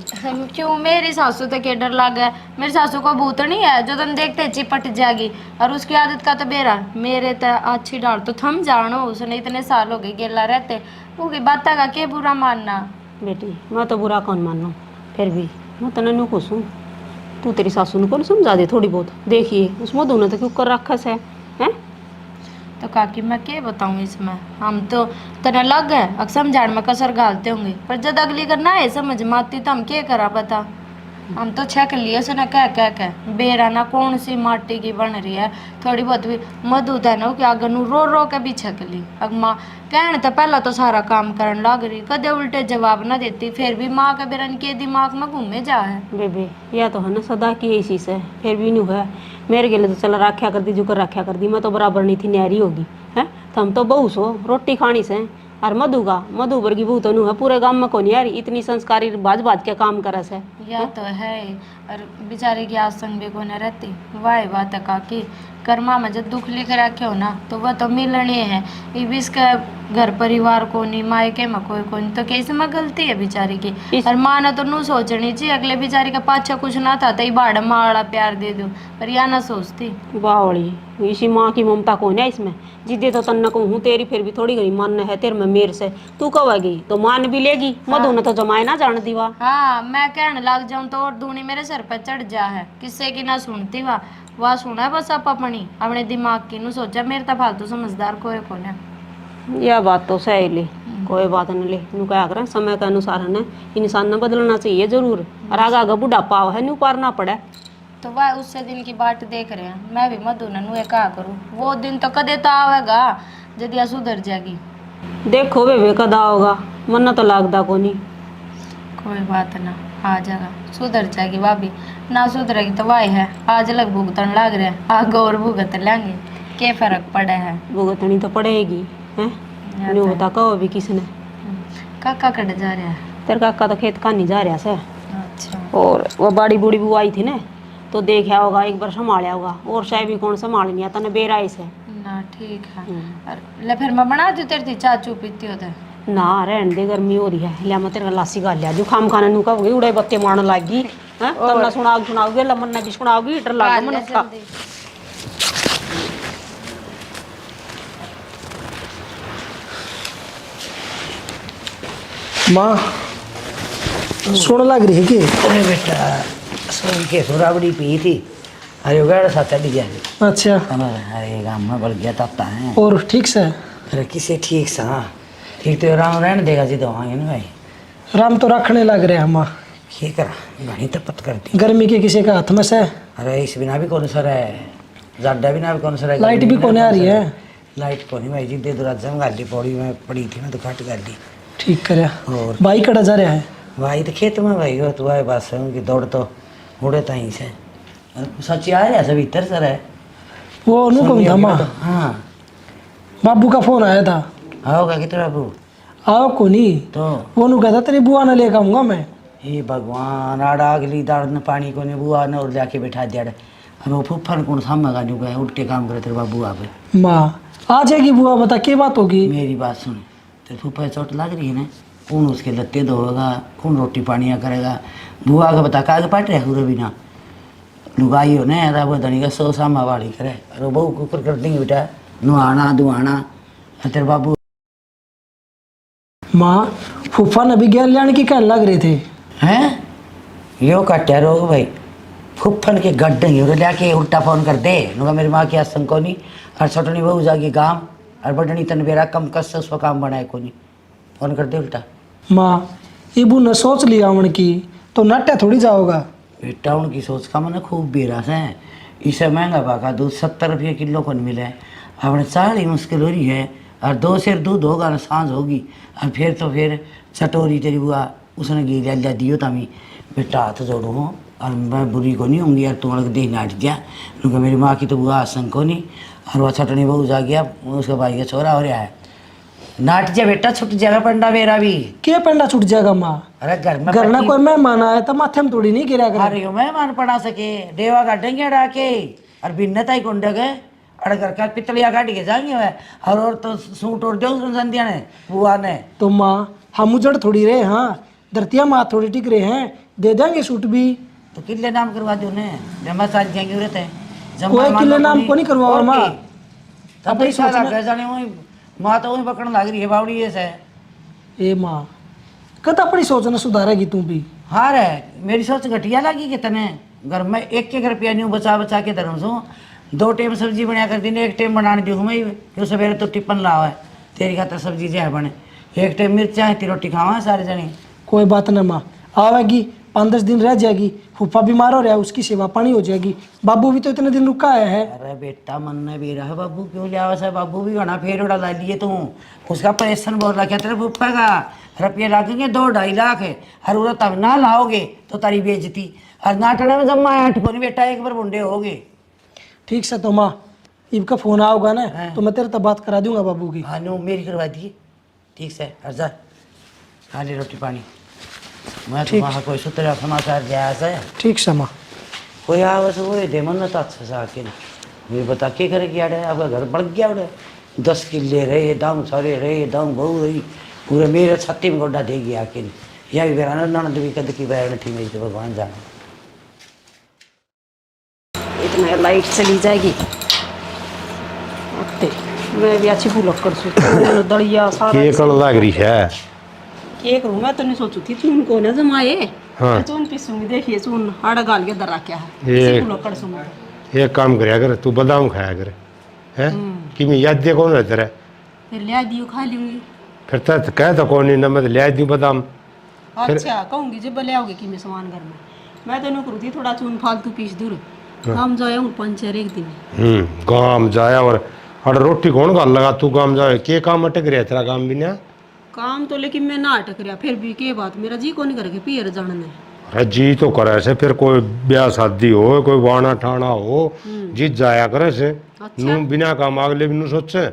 [SPEAKER 2] क्यों मेरी सासू तो के डर लग है, मेरी सासू को भूत नहीं है जो तुम देखते चिपट जाएगी, और उसकी आदत का तो बेरा मेरे तो अच्छी डाल तो थम जानो, उसने इतने साल हो गए गेला रहते, वो की बात का के बुरा मानना।
[SPEAKER 5] बेटी मैं तो बुरा कौन मानूँ, फिर भी मैं तो नन्नू खुश हूँ। तू तेरी सासू ने कौन समझा दे थोड़ी बहुत, देखिए उस मधु ने तो क्यों कर रखा है हैं?
[SPEAKER 2] तो काकी मैं क्या बताऊँ इसमें, हम तो तना लग गए अब समझाने में कसर घालते होंगे, पर जब अगली करना है समझ में आती तो हम क्या करा बता। हम तो छक लिए से ना कह बेरा ना कौन सी माटी की बन रही है, थोड़ी बहुत भी मधु है ना कि आगे नू रो रो के भी छक ली। अब माँ कहने तो पहला तो सारा काम करने लग रही, कदे उल्टे जवाब ना देती, फिर भी माँ के बेरन के दिमाग में घूमे जा है।
[SPEAKER 5] बेबे या तो है ना सदा की यही चीज़ है, फिर भी नहीं है मेरे के लिए तो चला रखा कर दी जो कर रखा कर दी, मैं तो बराबर नहीं थी न्यारी होगी है। तो हम तो बहू सो रोटी खानी से, और मधु वर्गी बहू तो है पूरे गांव में कौन यार इतनी संस्कारी बाज बाज के काम करे से।
[SPEAKER 2] या तो है, और बेचारे की आसन भी को न रहती, वाह बात है काकी, कर्मा में जब दुख लिख रखे हो ना तो वह तो मिलने है, ये भी इसका घर परिवार को नहीं, मायके में कोई को नहीं, तो कैसे में गलती है बेचारी की। और माँ ने तो नू सोचनी चाहिए अगले बेचारी का पाछा कुछ ना था तो ये बाड़ माड़ा प्यार दे दो, पर या ना सोचती।
[SPEAKER 5] बावड़ी इसी माँ की ममता कौन है इसमें, जिद्दे तो तन्ना को हूँ तेरी, फिर भी थोड़ी घड़ी मन है तेरे में मेरे से, तू कहेगी तो मान भी लेगी। मधु ने तो जमाए ना जान दीवा।
[SPEAKER 2] हाँ मैं कहने लग जाऊँ तो और दूनी मेरे सर पर चढ़ जा है, किससे की ना सुनती वाह सुना है बस आप अपने दिमाग की नू सोचा, मेरे तो फालतू समझदार कोई कौन है।
[SPEAKER 5] यह बात तो सही ले, कोई बात नहीं ले, नू क्या करें समय के अनुसार है इंसान ने बदलना चाहिए जरूर, और आगे आगे बुढ़ापा है नू पार ना पड़े।
[SPEAKER 2] तो वह उससे दिन की बाट देख रहे हैं, मैं भी मधु ने कहा करूँ, वो दिन तो कदे तो आवेगा जब सुधर जाएगी।
[SPEAKER 5] देखो बेबे कदा होगा, मन तो लगता को नहीं।
[SPEAKER 2] कोई बात ना, आ जाएगा सुधर जाएगी भाभी, ना सुधरेगी तो वाह है, आज अलग भुगतन लग रहे हैं, आगे और भुगत लेंगे, क्या फर्क पड़ा है।
[SPEAKER 5] भुगतनी तो पड़ेगी है, नहीं होता कहो भी किसने।
[SPEAKER 2] काका कट जा रहा है?
[SPEAKER 5] तेरे काका तो खेत खानी जा रहा से।
[SPEAKER 2] अच्छा।
[SPEAKER 5] और वो बड़ी बूढ़ी बुआ आई थी ना, तो देखा होगा एक बार संभाला होगा, और शायद भी कौन संभाल नहीं आता ना बेराई से
[SPEAKER 2] ना। ठीक है, ले फिर मैं बना दूँ तेरी चाचू पीती होता
[SPEAKER 5] ना, रहने दे गर्मी हो रही है, लिया मैं तेरे लासी गा लिया जो खाम खाने नू कहोगी उड़े बत्ते मारने लागी हैं, तब ना सुनाओगी लमन ने भी सुनाओगी, डर लगा मन का।
[SPEAKER 7] माँ सुन लग रही है कि?
[SPEAKER 1] अरे बेटा सुन के सुराबड़ी पी थी, अरे उगाड़ सा चढ़ गया।
[SPEAKER 7] अच्छा।
[SPEAKER 1] अरे गाँव में बढ़ गया तबता है।
[SPEAKER 7] और ठीक से?
[SPEAKER 1] अरे किसे ठीक सा ठीक तो राम रहने देगा जी दवाएंगे ना भाई,
[SPEAKER 7] राम तो रखने लग रहे हैं माँ।
[SPEAKER 1] ये करा घनी तपत करती
[SPEAKER 7] गर्मी के किसी का हाथ में से।
[SPEAKER 1] अरे इस बिना भी कौन सर है, जाडा बिना भी कौन सर है,
[SPEAKER 7] लाइट भी कौन आ रही है?
[SPEAKER 1] लाइट कौन भाई जी, दे दो रात में गाली पौड़ी में पड़ी थी ना तो घट गाली।
[SPEAKER 7] ठीक करे।
[SPEAKER 1] और
[SPEAKER 7] भाई कड़ा जा रहा है?
[SPEAKER 1] भाई तो खेत में भाई हो तू आए बस उनकी दौड़ तो उड़े तहीं से सच्ची आ रहा सब इतर सर है
[SPEAKER 7] वो अनुपम था माँ।
[SPEAKER 1] हाँ
[SPEAKER 7] बाबू का फोन आया था।
[SPEAKER 1] आओगा कितना बाबू?
[SPEAKER 7] आओ को नहीं
[SPEAKER 1] तो
[SPEAKER 7] वो नु कहता तेरी बुआ ने लेकर आऊंगा मैं।
[SPEAKER 1] हे भगवान आड़ा अगली दाड़ ने पानी को नहीं बुआ ने और जाके बैठा दिया और वो फुफर कौन सामगा जो गए उठ के काम करे तेरे बाबू आप
[SPEAKER 7] माँ आ जाएगी बुआ, बता क्या बात होगी?
[SPEAKER 1] मेरी बात सुन, तेरे फुफर चोट लग रही है ना, कौन उसके लत्ते धोएगा, कौन रोटी पानिया करेगा, बुआ का बता काग पाट रहे पूरे बिना लुगाई हो ना वो धनी का 100 सामा वाली करे और बहू कुकर कर देंगे बेटा नुहाना दुहाना तेरे बाबू।
[SPEAKER 7] माँ फूफा ने भी गैर लाने की कहने लग रहे थे।
[SPEAKER 1] हैं यो काट्या रोग भाई फुफ्फन के गड्ढे लेके उल्टा फोन कर दे नुका मेरी माँ की आसन को नहीं और छोटनी बहू जागी काम और बटनी तन बेरा कम कस उसको काम बनाए को नहीं फोन कर दे उल्टा।
[SPEAKER 7] माँ इबू ने सोच लिया उन की तो नाट्य थोड़ी जाओगा।
[SPEAKER 1] बेटा उनकी सोच का मैंने खूब बेरास है। इसे महंगा भागा दूध 70 रुपये किलो को नहीं मिले, अपने चाल ही मुश्किल हो रही है। और 2 सेर दूध होगा ना सांझ होगी, और फिर तो फिर चटोरी तेरी बुआ उसने गिर लिया दियो तमी। बेटा हाथ जोड़ू हूँ और मैं बुरी को नहीं होंगी यार, तुम्हारे देह नाट दिया क्योंकि मेरी माँ की तो बुआ आसन को नहीं। और वह छटनी बहू जा गया, उसके भाई का छोरा हो रहा है। नाट जा बेटा, छुट जाएगा पंडा मेरा भी।
[SPEAKER 7] क्या पंडा छूट जाएगा माँ?
[SPEAKER 1] अरे घर में
[SPEAKER 7] घर ना कोई मेहमान आया तो माथे में थोड़ी नहीं गिरा कर।
[SPEAKER 1] अरे मेहमान पड़ा सके देवा काटेंगे अड़ा के, और भिन्नता ही कुंड गए अड़कर का पितलिया काट के जाएंगे वह। और तो सूट और दो संध्या ने बुआ ने।
[SPEAKER 7] तो माँ हम उजड़ थोड़ी रहे, हाँ धरतिया माँ थोड़ी टिक रहे हैं, दे देंगे सूट भी।
[SPEAKER 1] तो किले नाम करवा दो ने, जमा साल जाएंगे उरत है।
[SPEAKER 7] कोई किले नाम को नहीं करवाओ माँ।
[SPEAKER 1] तब ही सारा गए जाने वही माँ तो वही पकड़ने लग रही है बावड़ी ऐसे।
[SPEAKER 7] ए माँ कद अपनी सोचना सुधारेगी तू भी।
[SPEAKER 1] हाँ रे, मेरी सोच घटिया लगी कि तने घर में एक रुपया न्यू बचा बचा के धरम सो 2 टाइम सब्जी बना कर दिन, 1 टाइम बनाने दी हूँ मैं क्यों सवेरे तो टिफिन लावा है तेरी खातर सब्जी जो है बने, 1 टाइम मिर्चा है ती रोटी खावा सारे जने।
[SPEAKER 7] कोई बात ना माँ, आवेगी 5-10 दिन रह जाएगी, फूफा बीमार हो रहा है उसकी सेवा पानी हो जाएगी, बाबू भी तो इतने दिन रुका आया है।
[SPEAKER 1] अरे बेटा मन ने भी रहा बाबू क्यों लिया वैसा, बाबू भी होना फेर उड़ा ला लिए तू। उसका पैसन बोल रहा क्या तेरे फूफा का रुपये लागेंगे 2-2.5 लाख है, हर उरा तब ना लाओगे तो तारी बेइज्जती। और नाटने में जब आठ को नहीं बेटा एक बार बुंडे होगे।
[SPEAKER 7] ठीक से तो माँ इनका फोन आओगा ना तो मैं तेरे तब बात करा दूंगा बाबू की।
[SPEAKER 1] हाँ नो मेरी करवा दिए ठीक से। अर्जा खा ले रोटी पानी, मैं तो वहाँ कोई सूत्र समाचार जाया है।
[SPEAKER 7] ठीक से माँ।
[SPEAKER 1] कोई आवस वो दे मन तो अच्छा सा आके मुझे बता के करे कि यार आपका घर बढ़ गया उड़े 10 किले रहे दाम सारे रहे दाम बहु रही पूरे मेरे छत्ती में गोड्डा दे गया आके या भी मेरा ननद भी कद की बैठ थी मेरी तो भगवान जाना।
[SPEAKER 5] इतना लाइट चली जाएगी मैं भी अच्छी भूल कर सकती दड़िया सारा
[SPEAKER 4] ये कल लग रही है
[SPEAKER 5] केक रू मैं तो नहीं सोचू थी चून को ना जमाए।
[SPEAKER 4] हाँ।
[SPEAKER 5] चून पीसूंगी देखिए चून आड़ा गाल के दर रखा है
[SPEAKER 4] ये
[SPEAKER 5] भूल कर सूंगा।
[SPEAKER 4] एक काम करया कर तू बादाम खाया कर है कि मैं याद दे कौन रहता है
[SPEAKER 5] फिर लिया दियो खा लूंगी।
[SPEAKER 4] फिर तो कह तो कौन नहीं ना मैं ले दूँ बादाम।
[SPEAKER 5] अच्छा कहूंगी जब ले आओगे कि मैं सामान घर में मैं तो नौकरू थी थोड़ा चून फालतू पीस दूर काम जाए हूँ पंचर एक दिन
[SPEAKER 4] गाँव जाया और रोटी कौन गाल लगा तू गाँव जाए के काम अटक रहा तेरा काम भी ना
[SPEAKER 5] काम तो लेकिन मैं ना अटक रहा फिर भी के बात मेरा जी को नहीं करके पियर जानने।
[SPEAKER 4] अरे जी तो करे से फिर कोई ब्याह शादी हो कोई वाना ठाना हो जीत जाया करे से नू बिना काम अगले भी नू सोचे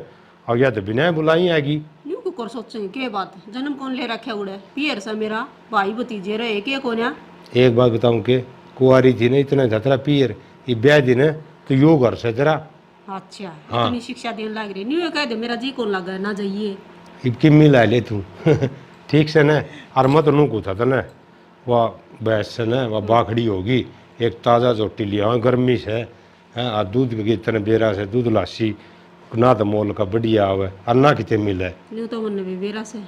[SPEAKER 4] और या तो बिना बुलाई आएगी
[SPEAKER 5] न्यू को कर सोचे के बात जन्म कौन ले रखे उड़े पियर से मेरा भाई भतीजे रहे के कौन।
[SPEAKER 4] एक बात बताऊं के कुआरी थी ना इतना जतरा पियर ये ब्याह दिन है तो यो घर से तेरा।
[SPEAKER 5] अच्छा
[SPEAKER 4] हाँ।
[SPEAKER 5] इतनी शिक्षा देने लग रही न्यू कह दे मेरा जी कौन लगा ना जाइए
[SPEAKER 4] इबकी मिला ले तू ठीक से ना और मत नू को था ना वह भैंस से ना वह बाखड़ी होगी एक ताज़ा चोटी लिया गर्मी से है और दूध के इतने बेरा से दूध लासी ना तो मोल का बढ़िया आवे और ना कितने मिले
[SPEAKER 5] न्यू तो मन भी बेरा से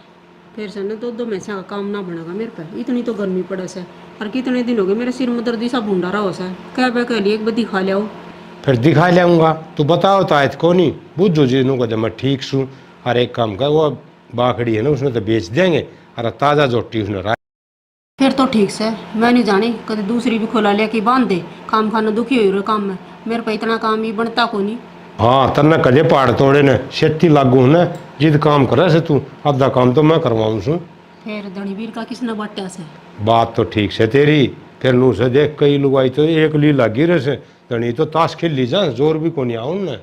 [SPEAKER 5] फिर से ना दो मैसा का काम ना बनेगा मेरे पे इतनी तो गर्मी पड़े से और कितने दिन हो गए मेरे सिर में दर्द सा भूडा रहा हो सा कह पे कह लिए एक बदी खा लिया
[SPEAKER 4] फिर दिखा लियाऊंगा तू बताओ तो आयत को नहीं बुझो जी नू को मैं ठीक सूँ और एक काम कर वो बाखड़ी है ना उसने तो बेच देंगे और ताज़ा चोटी उसने
[SPEAKER 5] फिर तो ठीक से मैं नहीं जानी कभी दूसरी भी खोला लिया कि बांध दे काम खाना दुखी हुई रहे काम में मेरे पे इतना काम ही बनता को नहीं।
[SPEAKER 4] हाँ तन्ने कजे पहाड़ तोड़े ने खेती लागू ना जिद काम करे से तू आधा काम तो मैं करवाऊँ सू
[SPEAKER 5] फिर धनीवीर का किसने बांटा से
[SPEAKER 4] बात तो ठीक से तेरी फिर नू से देख कई लुगाई तो एक ली लगी रहे से धनी तो ताश खेल ली जा जोर भी को नहीं आऊँ न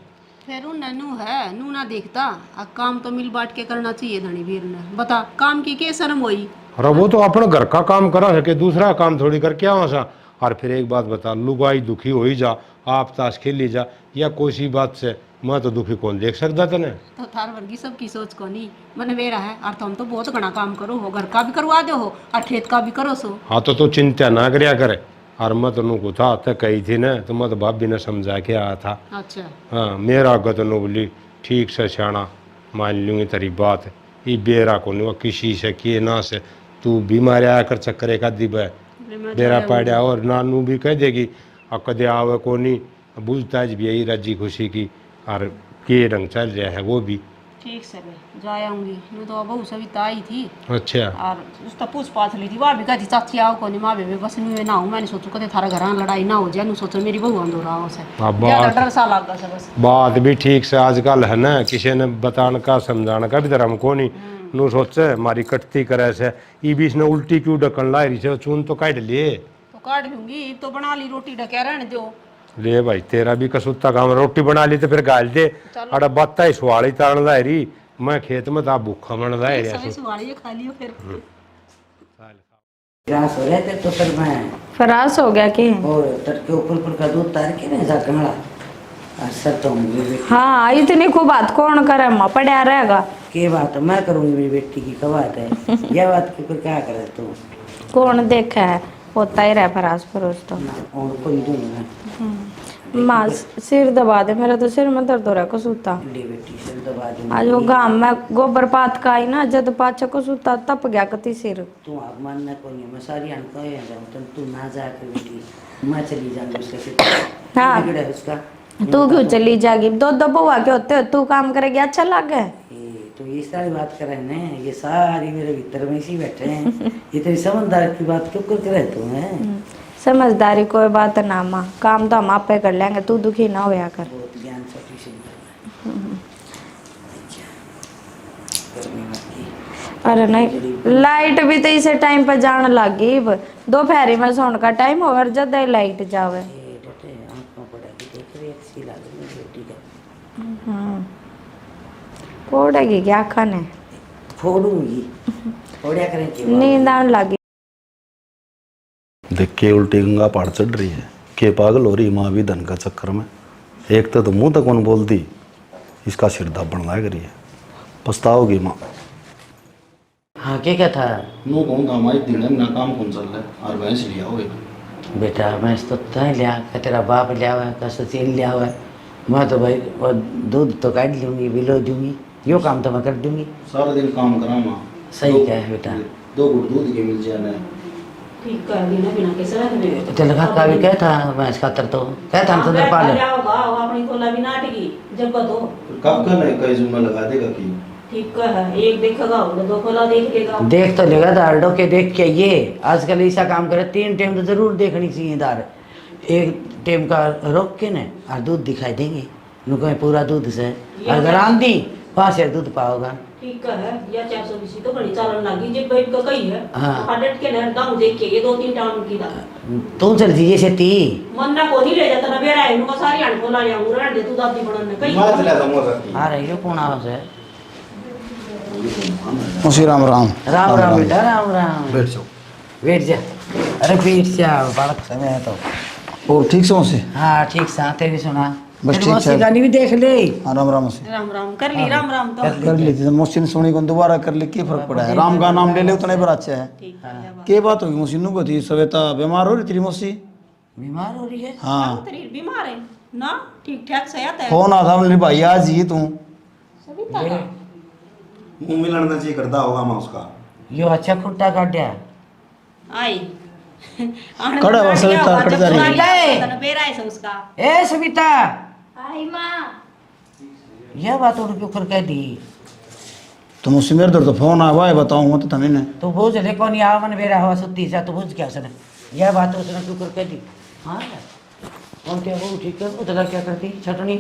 [SPEAKER 5] फिर उन नू है नू ना देखता अब काम तो मिल बांट के करना चाहिए धनीवीर ने बता काम की के शर्म हुई।
[SPEAKER 4] अरे वो तो अपने घर का काम करा सके दूसरा काम थोड़ी करके आवा सा। और फिर एक बात बता लुगाई दुखी हो ही जा आप ताश खेल ली जा या कोई सी बात से मैं तो दुखी कौन देख सकता था ना।
[SPEAKER 5] तो थार वर्गी सबकी सोच को नहीं मन मेरा है और तुम तो बहुत घना काम करो हो घर का भी करवा दो हो और खेत का भी करो सो।
[SPEAKER 4] हाँ तो तू चिंता ना करया करे और मैं तो को था तो कही थी ना तो मैं तो भाभी ने समझा के आया था।
[SPEAKER 5] अच्छा
[SPEAKER 4] हाँ मेरा गत नो बोली ठीक से सियाणा मान लूँगी तेरी बात ये बेरा को नहीं किसी से किए ना से तू बीमार आया कर चक्कर एक आधी बेरा पाड़ा और नानू भी कह देगी और कदे आवे को नहीं बुझता भी यही राजी खुशी की और के रंग चल रहा है वो भी
[SPEAKER 5] ठीक से मैं जा आऊंगी। मैं तो बहू सविता आई थी
[SPEAKER 4] अच्छा
[SPEAKER 5] और उसका पूछ पाछ ली थी। वह भी कहती चाची आओ को नहीं माँ बेबे बस में ना हूँ। मैंने सोचू कदे थारा घर लड़ाई ना हो जाए। नु सोचो मेरी बहू अंदर आओ से
[SPEAKER 4] हाँ,
[SPEAKER 5] ज्यादा
[SPEAKER 4] बात-
[SPEAKER 5] डर सा लगा से बस।
[SPEAKER 4] बात भी ठीक से आजकल है ना, किसी ने बताने का समझाने का भी धर्म को नहीं। नु सोचे हमारी कटती करे से ई बीच ने उल्टी क्यों ढक्कन ला रही से, चून तो काट लिए।
[SPEAKER 5] तो काट लूंगी तो बना ली रोटी ढके रहने दो।
[SPEAKER 4] ले भाई तेरा भी कसूता काम, रोटी बना ली तो फिर गाल दे। अरे बत्ता ही सवाल ही तारण ला रही, मैं खेत में था भूखा मन ला रही
[SPEAKER 5] समय सुवाली खा लियो फिर।
[SPEAKER 1] ग्रास हो रहे थे तो फिर मैं
[SPEAKER 2] फरास हो गया कि
[SPEAKER 1] और तड़के ऊपर का दूध तार के ना जा कमला असर तो होंगे।
[SPEAKER 2] हाँ इतनी खूब बात कौन करे, माँ पड़ा रहेगा।
[SPEAKER 1] के बात मैं करूंगी, मेरी बेटी की क्या बात है। यह बात के ऊपर क्या करे तू
[SPEAKER 2] कौन देखा है, होता ही रहा फरास फरोस तो।
[SPEAKER 1] ना, और कोई नहीं
[SPEAKER 2] माँ सिर दबा दे, मेरा तो सिर में दर्द हो रहा है कसूता।
[SPEAKER 1] ले बेटी सिर दबा दूंगी।
[SPEAKER 2] आज वो गांव में गोबर पात का आई ना, जद पाचा कसूता तप गया कति सिर।
[SPEAKER 1] तू आप मानना को नहीं, मैं सारी अनका जाऊँ तू ना जा के बेटी, मैं चली जाऊंगी उसके सिर।
[SPEAKER 2] हाँ।
[SPEAKER 1] बिगड़ा है उसका।
[SPEAKER 2] तू क्यों चली जाएगी, दो दो बउआ के होते हो, तू काम करेगी अच्छा लगे।
[SPEAKER 1] तो ये सारी बात कर रहे हैं, ये सारी मेरे भीतर में इसी बैठे हैं। ये तेरी समझदार की बात क्यों कर रहे तू हैं।
[SPEAKER 2] समझदारी कोई बात ना माँ, काम तो हम आप पे कर लेंगे, तू दुखी ना होया कर।
[SPEAKER 1] बहुत ज्ञान सफिशिएंट
[SPEAKER 2] अरे नहीं लाइट भी तो इसे टाइम पर जाने लगी। दोपहरी में सोने का टाइम हो और जब लाइट जावे।
[SPEAKER 1] आंखों पड़ेगी देख रही अच्छी लग रही है बेटी का।
[SPEAKER 2] फोड़ेगी क्या खाने,
[SPEAKER 1] फोड़ूंगी फोड़िया करें
[SPEAKER 2] नींद आने लगी।
[SPEAKER 6] देख के उल्टी गंगा पहाड़ चढ़ रही है, के पागल हो रही माँ भी धन का चक्कर में। एक तो मुंह तक कौन बोलती, इसका सिर दाबण लाग रही है। पछताओगी माँ।
[SPEAKER 1] हाँ क्या था
[SPEAKER 6] नो कहूँ था हमारी दिन में ना काम कौन चल रहा है, और भैंस लिया हो
[SPEAKER 1] बेटा, मैं तो तय लिया का तेरा बाप लिया हुआ है, का सचिन लिया हुआ है। मैं तो भाई वो दूध तो काट लूँगी, बिलो दूँगी, यो काम तो मैं कर दूँगी।
[SPEAKER 6] सारा दिन काम करा माँ।
[SPEAKER 1] सही क्या है बेटा।
[SPEAKER 6] 2 घूंट दूध के मिल जाए।
[SPEAKER 5] ठीक कर दी ना बिना कैसे रख दे।
[SPEAKER 1] तेरे घर का भी क्या था, मैं इसका तर तो क्या था, हम तो पाल
[SPEAKER 5] होगा अपनी कोला भी नाटकी जब तो
[SPEAKER 6] कब का नहीं कई जुम्मा लगा देगा कि
[SPEAKER 5] ठीक है। एक देखेगा और 2 कोला देख लेगा।
[SPEAKER 1] देख तो लेगा दार डोके देख के। ये आजकल ऐसा काम करे 3 टाइम तो जरूर देखनी चाहिए दार। एक टाइम का रोक के न और दूध दिखाई देंगे नुको पूरा दूध से, अगर आंधी वहाँ से दूध पाओगा।
[SPEAKER 5] ठीक है या 420 तो बड़ी चालन लगी जब बैठ का कही है।
[SPEAKER 1] हाँ।
[SPEAKER 5] हडट के नहर दाऊ देख के ये 2-3 टाउन की दा
[SPEAKER 1] तू चल जी से ती
[SPEAKER 5] मन ना को नहीं ले जाता ना बेरा है उनको सारी अण कोला ले आऊं रहने दे तू दादी बनने कही।
[SPEAKER 6] मैं चला जाऊंगा करती।
[SPEAKER 1] आ रही हो कौन आओ से।
[SPEAKER 6] मुसी राम राम।
[SPEAKER 1] राम राम बेटा, राम राम।
[SPEAKER 6] बैठ जाओ।
[SPEAKER 1] बैठ जा। अरे बैठ जा, बालक समय है तो।
[SPEAKER 6] और ठीक से मुसी।
[SPEAKER 1] हाँ ठीक से, तेरी सुना
[SPEAKER 6] बस
[SPEAKER 1] तेरी
[SPEAKER 6] ठीक
[SPEAKER 1] मौसी
[SPEAKER 6] है।
[SPEAKER 1] गानी भी देख ले।
[SPEAKER 6] राम राम मुसी।
[SPEAKER 5] राम राम कर ली राम राम तो
[SPEAKER 6] कर ली थी मुसी ने सुनी को दोबारा कर ली, क्या फर्क पड़ा है। राम का नाम ले ले उतना ही बड़ा अच्छा है।
[SPEAKER 5] ठीक है।
[SPEAKER 6] क्या बात होगी मुसी नु थी सवेता बीमार हो रही थी मुसी।
[SPEAKER 1] बीमार हो रही है।
[SPEAKER 6] हाँ
[SPEAKER 5] तेरी बीमार है ना, ठीक ठाक से आता है
[SPEAKER 6] फोन आता मेरे भाई आज ही तू
[SPEAKER 5] सभी तारा
[SPEAKER 6] मुंह मिलन का जी करता होगा मैं उसका।
[SPEAKER 1] यो अच्छा खुट्टा काटिया
[SPEAKER 5] आई
[SPEAKER 6] कड़ा हुआ सविता कट जा रही
[SPEAKER 5] है बेरा है उसका।
[SPEAKER 1] ए सविता,
[SPEAKER 2] आई माँ
[SPEAKER 1] यह बात और क्यों कर कह दी।
[SPEAKER 6] तुम उससे मेरे दर तो फोन आवा है बताऊँ मैं तो तने ने।
[SPEAKER 1] तू बुझ ले कौन यहाँ मन बेरा हुआ सुत्ती सा, तू बुझ क्या उसने यह बात उसने क्यों कर कह दी। हाँ कौन क्या वो ठीक है, उधर क्या करती छटनी।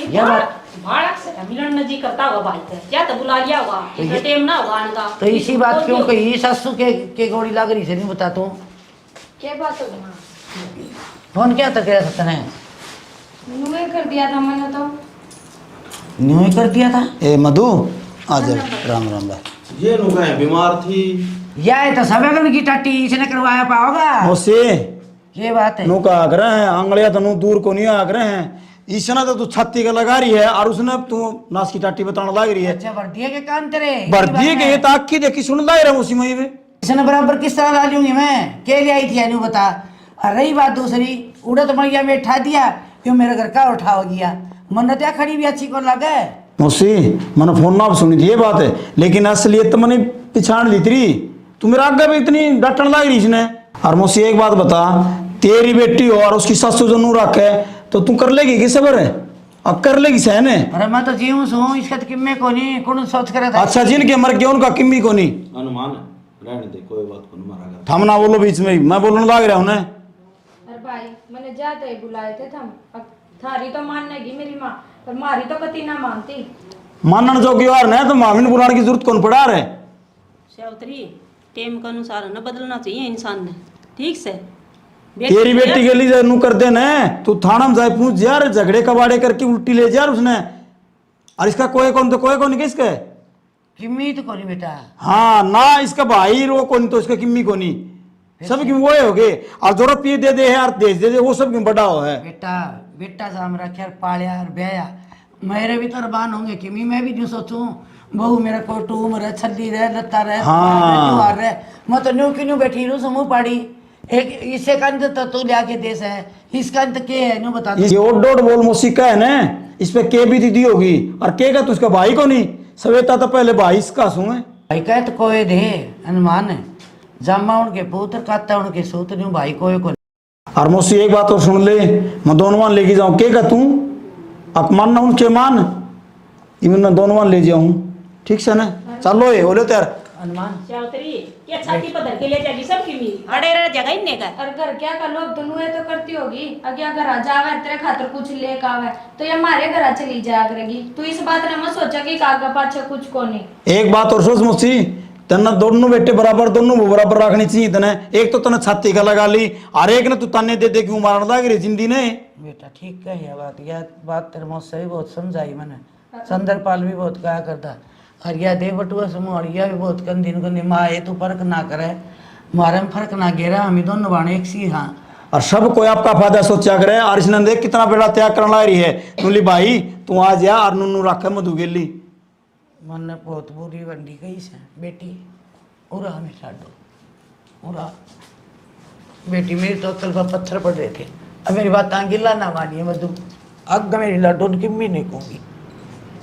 [SPEAKER 1] यह बात
[SPEAKER 5] भाड़क से मिलन नजी करता होगा भाई से क्या तो बुला लिया होगा इतना टाइम ना होगा आने का।
[SPEAKER 1] तो इसी बात क्यों कही, सासू के गोड़ी लग रही से नहीं बता तू।
[SPEAKER 2] क्या बात होगी माँ,
[SPEAKER 1] फोन क्या तक सकते हैं,
[SPEAKER 2] नुए कर दिया था मैंने तो।
[SPEAKER 1] न्यू ही कर दिया था।
[SPEAKER 6] ए मधु आ जा। राम राम भाई। ये लोग हैं बीमार थी।
[SPEAKER 1] यह तो सवेगन की टट्टी इसने करवाया पाओगा।
[SPEAKER 6] मुझसे
[SPEAKER 1] ये बात है।
[SPEAKER 6] नु का आग्रह है आंगलिया तो नु दूर को नहीं आग्रह है। इसने तो तू छत्ती का लगा रही है और उसने तू नाश की टाटी बताने लग रही है।
[SPEAKER 1] अच्छा वर्दी के कान तेरे
[SPEAKER 6] बर्दी के ये ताक की देखी सुन ला रहा उसी में
[SPEAKER 1] इसने बराबर किस तरह डालूंगी मैं, के ले आई थी अनु बता। और रही बात दूसरी, उड़द मड़िया में उठा दिया, क्यों मेरे घर का उठा हो गया। मन त्या खड़ी भी अच्छी को लगे
[SPEAKER 6] मुझसे मैंने फोन ना सुनी थी ये बात है, लेकिन असलियत तो मैंने पिछाड़ दी थी। तू मेरे आगे भी इतनी डटन लग रही इसने। और मुझसे एक बात बता, तेरी बेटी हो और उसकी ससुर जो नू रखे तो तू कर लेगी कि सबर है।
[SPEAKER 8] अब कर लेगी सहन है।
[SPEAKER 1] अरे मैं तो जीऊं सू इसका तो किम्मे को नहीं कौन सोच कर था।
[SPEAKER 8] अच्छा जिनके मर गए उनका किम्मी को नहीं
[SPEAKER 6] अनुमान है, रहने दे, कोई बात को नहीं मारा कर।
[SPEAKER 8] थम ना बोलो बीच में ही, मैं बोलने लग रहा हूँ ना।
[SPEAKER 2] अरे भाई मैंने जाते ही बुलाए थे थम, अब थारी तो मानेगी मेरी माँ, पर मारी तो कति ना मानती।
[SPEAKER 8] मानन जो की और ना तो मामिन बुलाने की जरूरत कौन पड़ा रहे।
[SPEAKER 5] सावित्री टेम के अनुसार न बदलना चाहिए इंसान ने, ठीक से।
[SPEAKER 8] तेरी बेटी के लिए नू कर दे न, तू थाना में जाए पूछ यार, झगड़े कबाड़े करके उल्टी ले जा उसने, और इसका कोई कौन तो कोई कौन किसके
[SPEAKER 1] किम्मी तो कोनी बेटा।
[SPEAKER 8] हाँ ना इसका भाई रो कौन तो इसका किम्मी को नहीं, सब क्यों वो हो गए, और जोरो पी दे दे यार देश दे दे वो सब क्यों बड़ा हो है।
[SPEAKER 1] बेटा बेटा साम रखे पालिया और ब्याया, मेरे भी तो अरबान होंगे किम्मी, मैं भी जो सोचूं बहू मेरा कोई टूम रहे छली रहे लत्ता रहे
[SPEAKER 8] हाँ।
[SPEAKER 1] रहे, मैं तो न्यू की न्यू बैठी रू समूह पाड़ी एक इससे कंध तो तू लिया के देश है, इसका अंत के है न्यू बता दो।
[SPEAKER 8] ये ओड बोल मोसिका है ना, इस पे के भी दीदी होगी, और के का तो उसका भाई को नहीं, सवेता तो पहले भाई इसका सू है।
[SPEAKER 1] भाई कहे तो कोई दे अनुमान है, जामा उनके पुत्र काता उनके सूत्र न्यू भाई कोई को।
[SPEAKER 8] और मोसी एक बात और सुन ले, मैं दोनों मान लेके जाऊं के का तू अपमान ना उनके मान, इवन दोनों मान ले जाऊं, ठीक से ना। चलो ये बोले त्यार
[SPEAKER 1] अनुमान
[SPEAKER 5] सावित्री क्या छाती पर धर के ले जाएगी सब की मी अड़े रह जगह ही का।
[SPEAKER 2] और घर क्या कर लो, अब दोनों ये तो करती होगी, अगर घर आ जावे तेरे खातर कुछ ले का आवे तो ये हमारे घर चली जाया करेगी। तू इस बात ने मत सोचा कि कागा पाछे कुछ को नहीं।
[SPEAKER 8] एक बात और सोच मोसी, तना दोनों बेटे बराबर, दोनों बराबर रखनी चाहिए तने, एक तो तने छाती का लगा ली और एक ने तू तने दे दे क्यों मारने लग रही जिंदी ने।
[SPEAKER 1] बेटा ठीक कही है बात, यह बात तेरे मुँह से भी बहुत समझाई मैंने, संदरपाल भी बहुत कहा करता, और यह दे बटुआ समूह और यह भी बहुत कन दिन को माँ ये तू फर्क ना करे, मारे में फर्क ना गेरा, हम दोनों बाणे एक सी। हाँ
[SPEAKER 8] और सब कोई आपका फायदा सोचा करे, और इसने देख कितना बेड़ा त्याग करने ला रही है। नुली भाई तू आ जा और नुनू रखे मधु गेली
[SPEAKER 1] मन ने बहुत बुरी बंडी गई से बेटी, उरा हमें छाड़ो उरा, बेटी मेरी तो अक्ल पर पत्थर पड़ रहे थे, अब मेरी बात गिला ना मानिए मधु, अग मेरी लाडो की भी नहीं कहूँगी,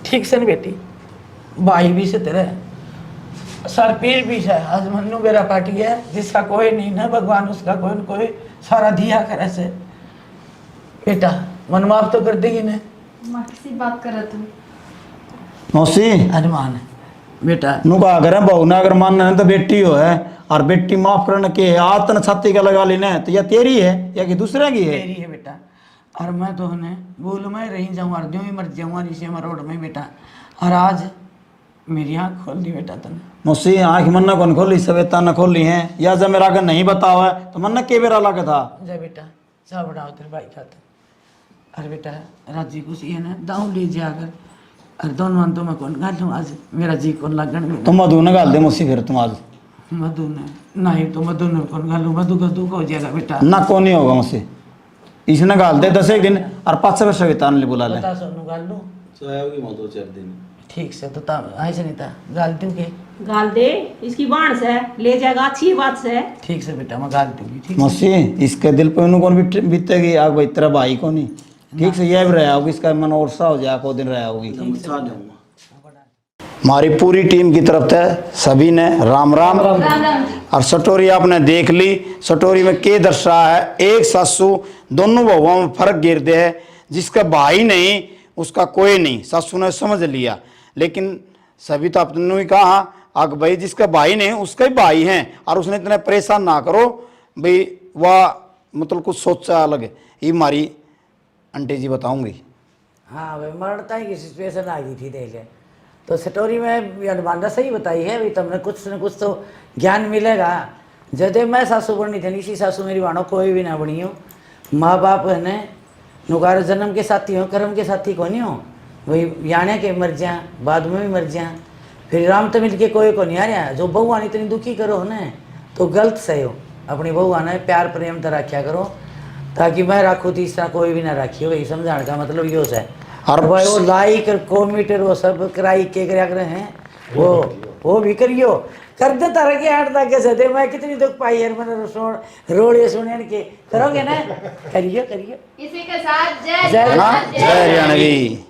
[SPEAKER 1] ठीक से न बेटी, भाई भी से तेरे सर पीर भी है, आज मनु मेरा पार्टी है जिसका कोई नहीं ना भगवान उसका कोई न कोई सारा दिया करे से। बेटा मन माफ तो कर देगी ने,
[SPEAKER 2] माँ किसी बात कर तू
[SPEAKER 8] मौसी
[SPEAKER 1] अनुमान है बेटा।
[SPEAKER 8] नु का अगर बहू ना अगर मानना तो बेटी हो है, और बेटी माफ करने के आतन छाती का लगा लेना है तो या तेरी है या कि दूसरे की है।
[SPEAKER 1] तेरी है बेटा, और मैं तो ने बोल मैं रही जाऊँ और जो ही मर जाऊँ इसे मैं रोड में बेटा, और आज मेरी आँख खोल दी बेटा तने।
[SPEAKER 8] मौसी आँख मन्ना कौन खोली, सवेता न खोली है, या जब मेरा अगर नहीं बताओ है तो मन्ना के बेरा लगा था।
[SPEAKER 1] जा बेटा चाह बढ़ाओ तेरे भाई खाते, अरे बेटा राजी कुछ ये ना दाऊ ले जाकर, अरे दोनों मन तो मैं कौन गाल लूँ आज, मेरा जी कौन लगन में
[SPEAKER 8] तुम मधु न गाल दे मौसी, फिर तुम आज
[SPEAKER 1] मधु ने नहीं तो मधु ने कौन गालू, मधु का दुख हो जाएगा बेटा।
[SPEAKER 8] ना कौन नहीं होगा मौसी, इसने गाल दे 10 एक दिन और 5 वर्ष सवेता ने बुला ले।
[SPEAKER 1] बता सोनू गाल लूँ
[SPEAKER 6] चाहेगी मधु 4 दिन
[SPEAKER 1] ठीक से तो ऐसे नहीं था गाल दूँ के
[SPEAKER 5] गाल दे इसकी बाण से ले जाएगा, अच्छी बात से।
[SPEAKER 1] ठीक से बेटा मैं गाल दूंगी ठीक से।
[SPEAKER 8] मौसी इसके दिल पे उन्होंने कौन बीतेगी आग भाई, तेरा भाई को नहीं, ठीक से यह भी रहा होगी, इसका मन और सा हो जाए को दिन रहा होगी। हमारी पूरी टीम की तरफ से सभी ने राम राम। और स्टोरी आपने देख ली, स्टोरी में के दर्शा है, एक सासू दोनों बहुओं में फर्क गिर दे है, जिसका भाई नहीं उसका कोई नहीं, सासू ने समझ लिया, लेकिन सभी तो आपने ही कहा अग भाई जिसका भाई नहीं उसका ही भाई है, और उसने इतना परेशान ना करो भाई, वह मतलब कुछ सोचा अलग है। ये हमारी आंटी जी बताऊंगी।
[SPEAKER 1] हाँ भाई मरता ही की सिचुएशन आ गई थी देख ले, तो स्टोरी में अनुमानदा सही बताई है भाई, तुमने कुछ न कुछ तो ज्ञान मिलेगा। जदे मैं सासू बनी थी इसी सासू मेरी बाणों कोई भी ना बनी हो, माँ बाप है ने नुकार जन्म के साथी हो कर्म के साथी को नहीं हो, वही याने के मर जा बाद में भी मर जा, फिर राम तो मिल के कोई को नहीं आ रहा। जो बहू आनी इतनी दुखी करो ना तो गलत सही हो, अपनी बहू आना प्यार प्रेम तो रखा करो, ताकि मैं रखूँ तो इस तरह कोई भी ना रखी हो, वही समझाने का मतलब यो है। और भाई वो लाइक कॉमेंटर वो सब कराई के कर रहे हैं, वो भी करियो कर दे तारा के 8 तक के सदे, मैं कितनी दुख पाई यार मैंने रोड़े सुने के करोगे ना, करियो करियो।
[SPEAKER 2] इसी के साथ जय
[SPEAKER 8] जय हरियाणवी।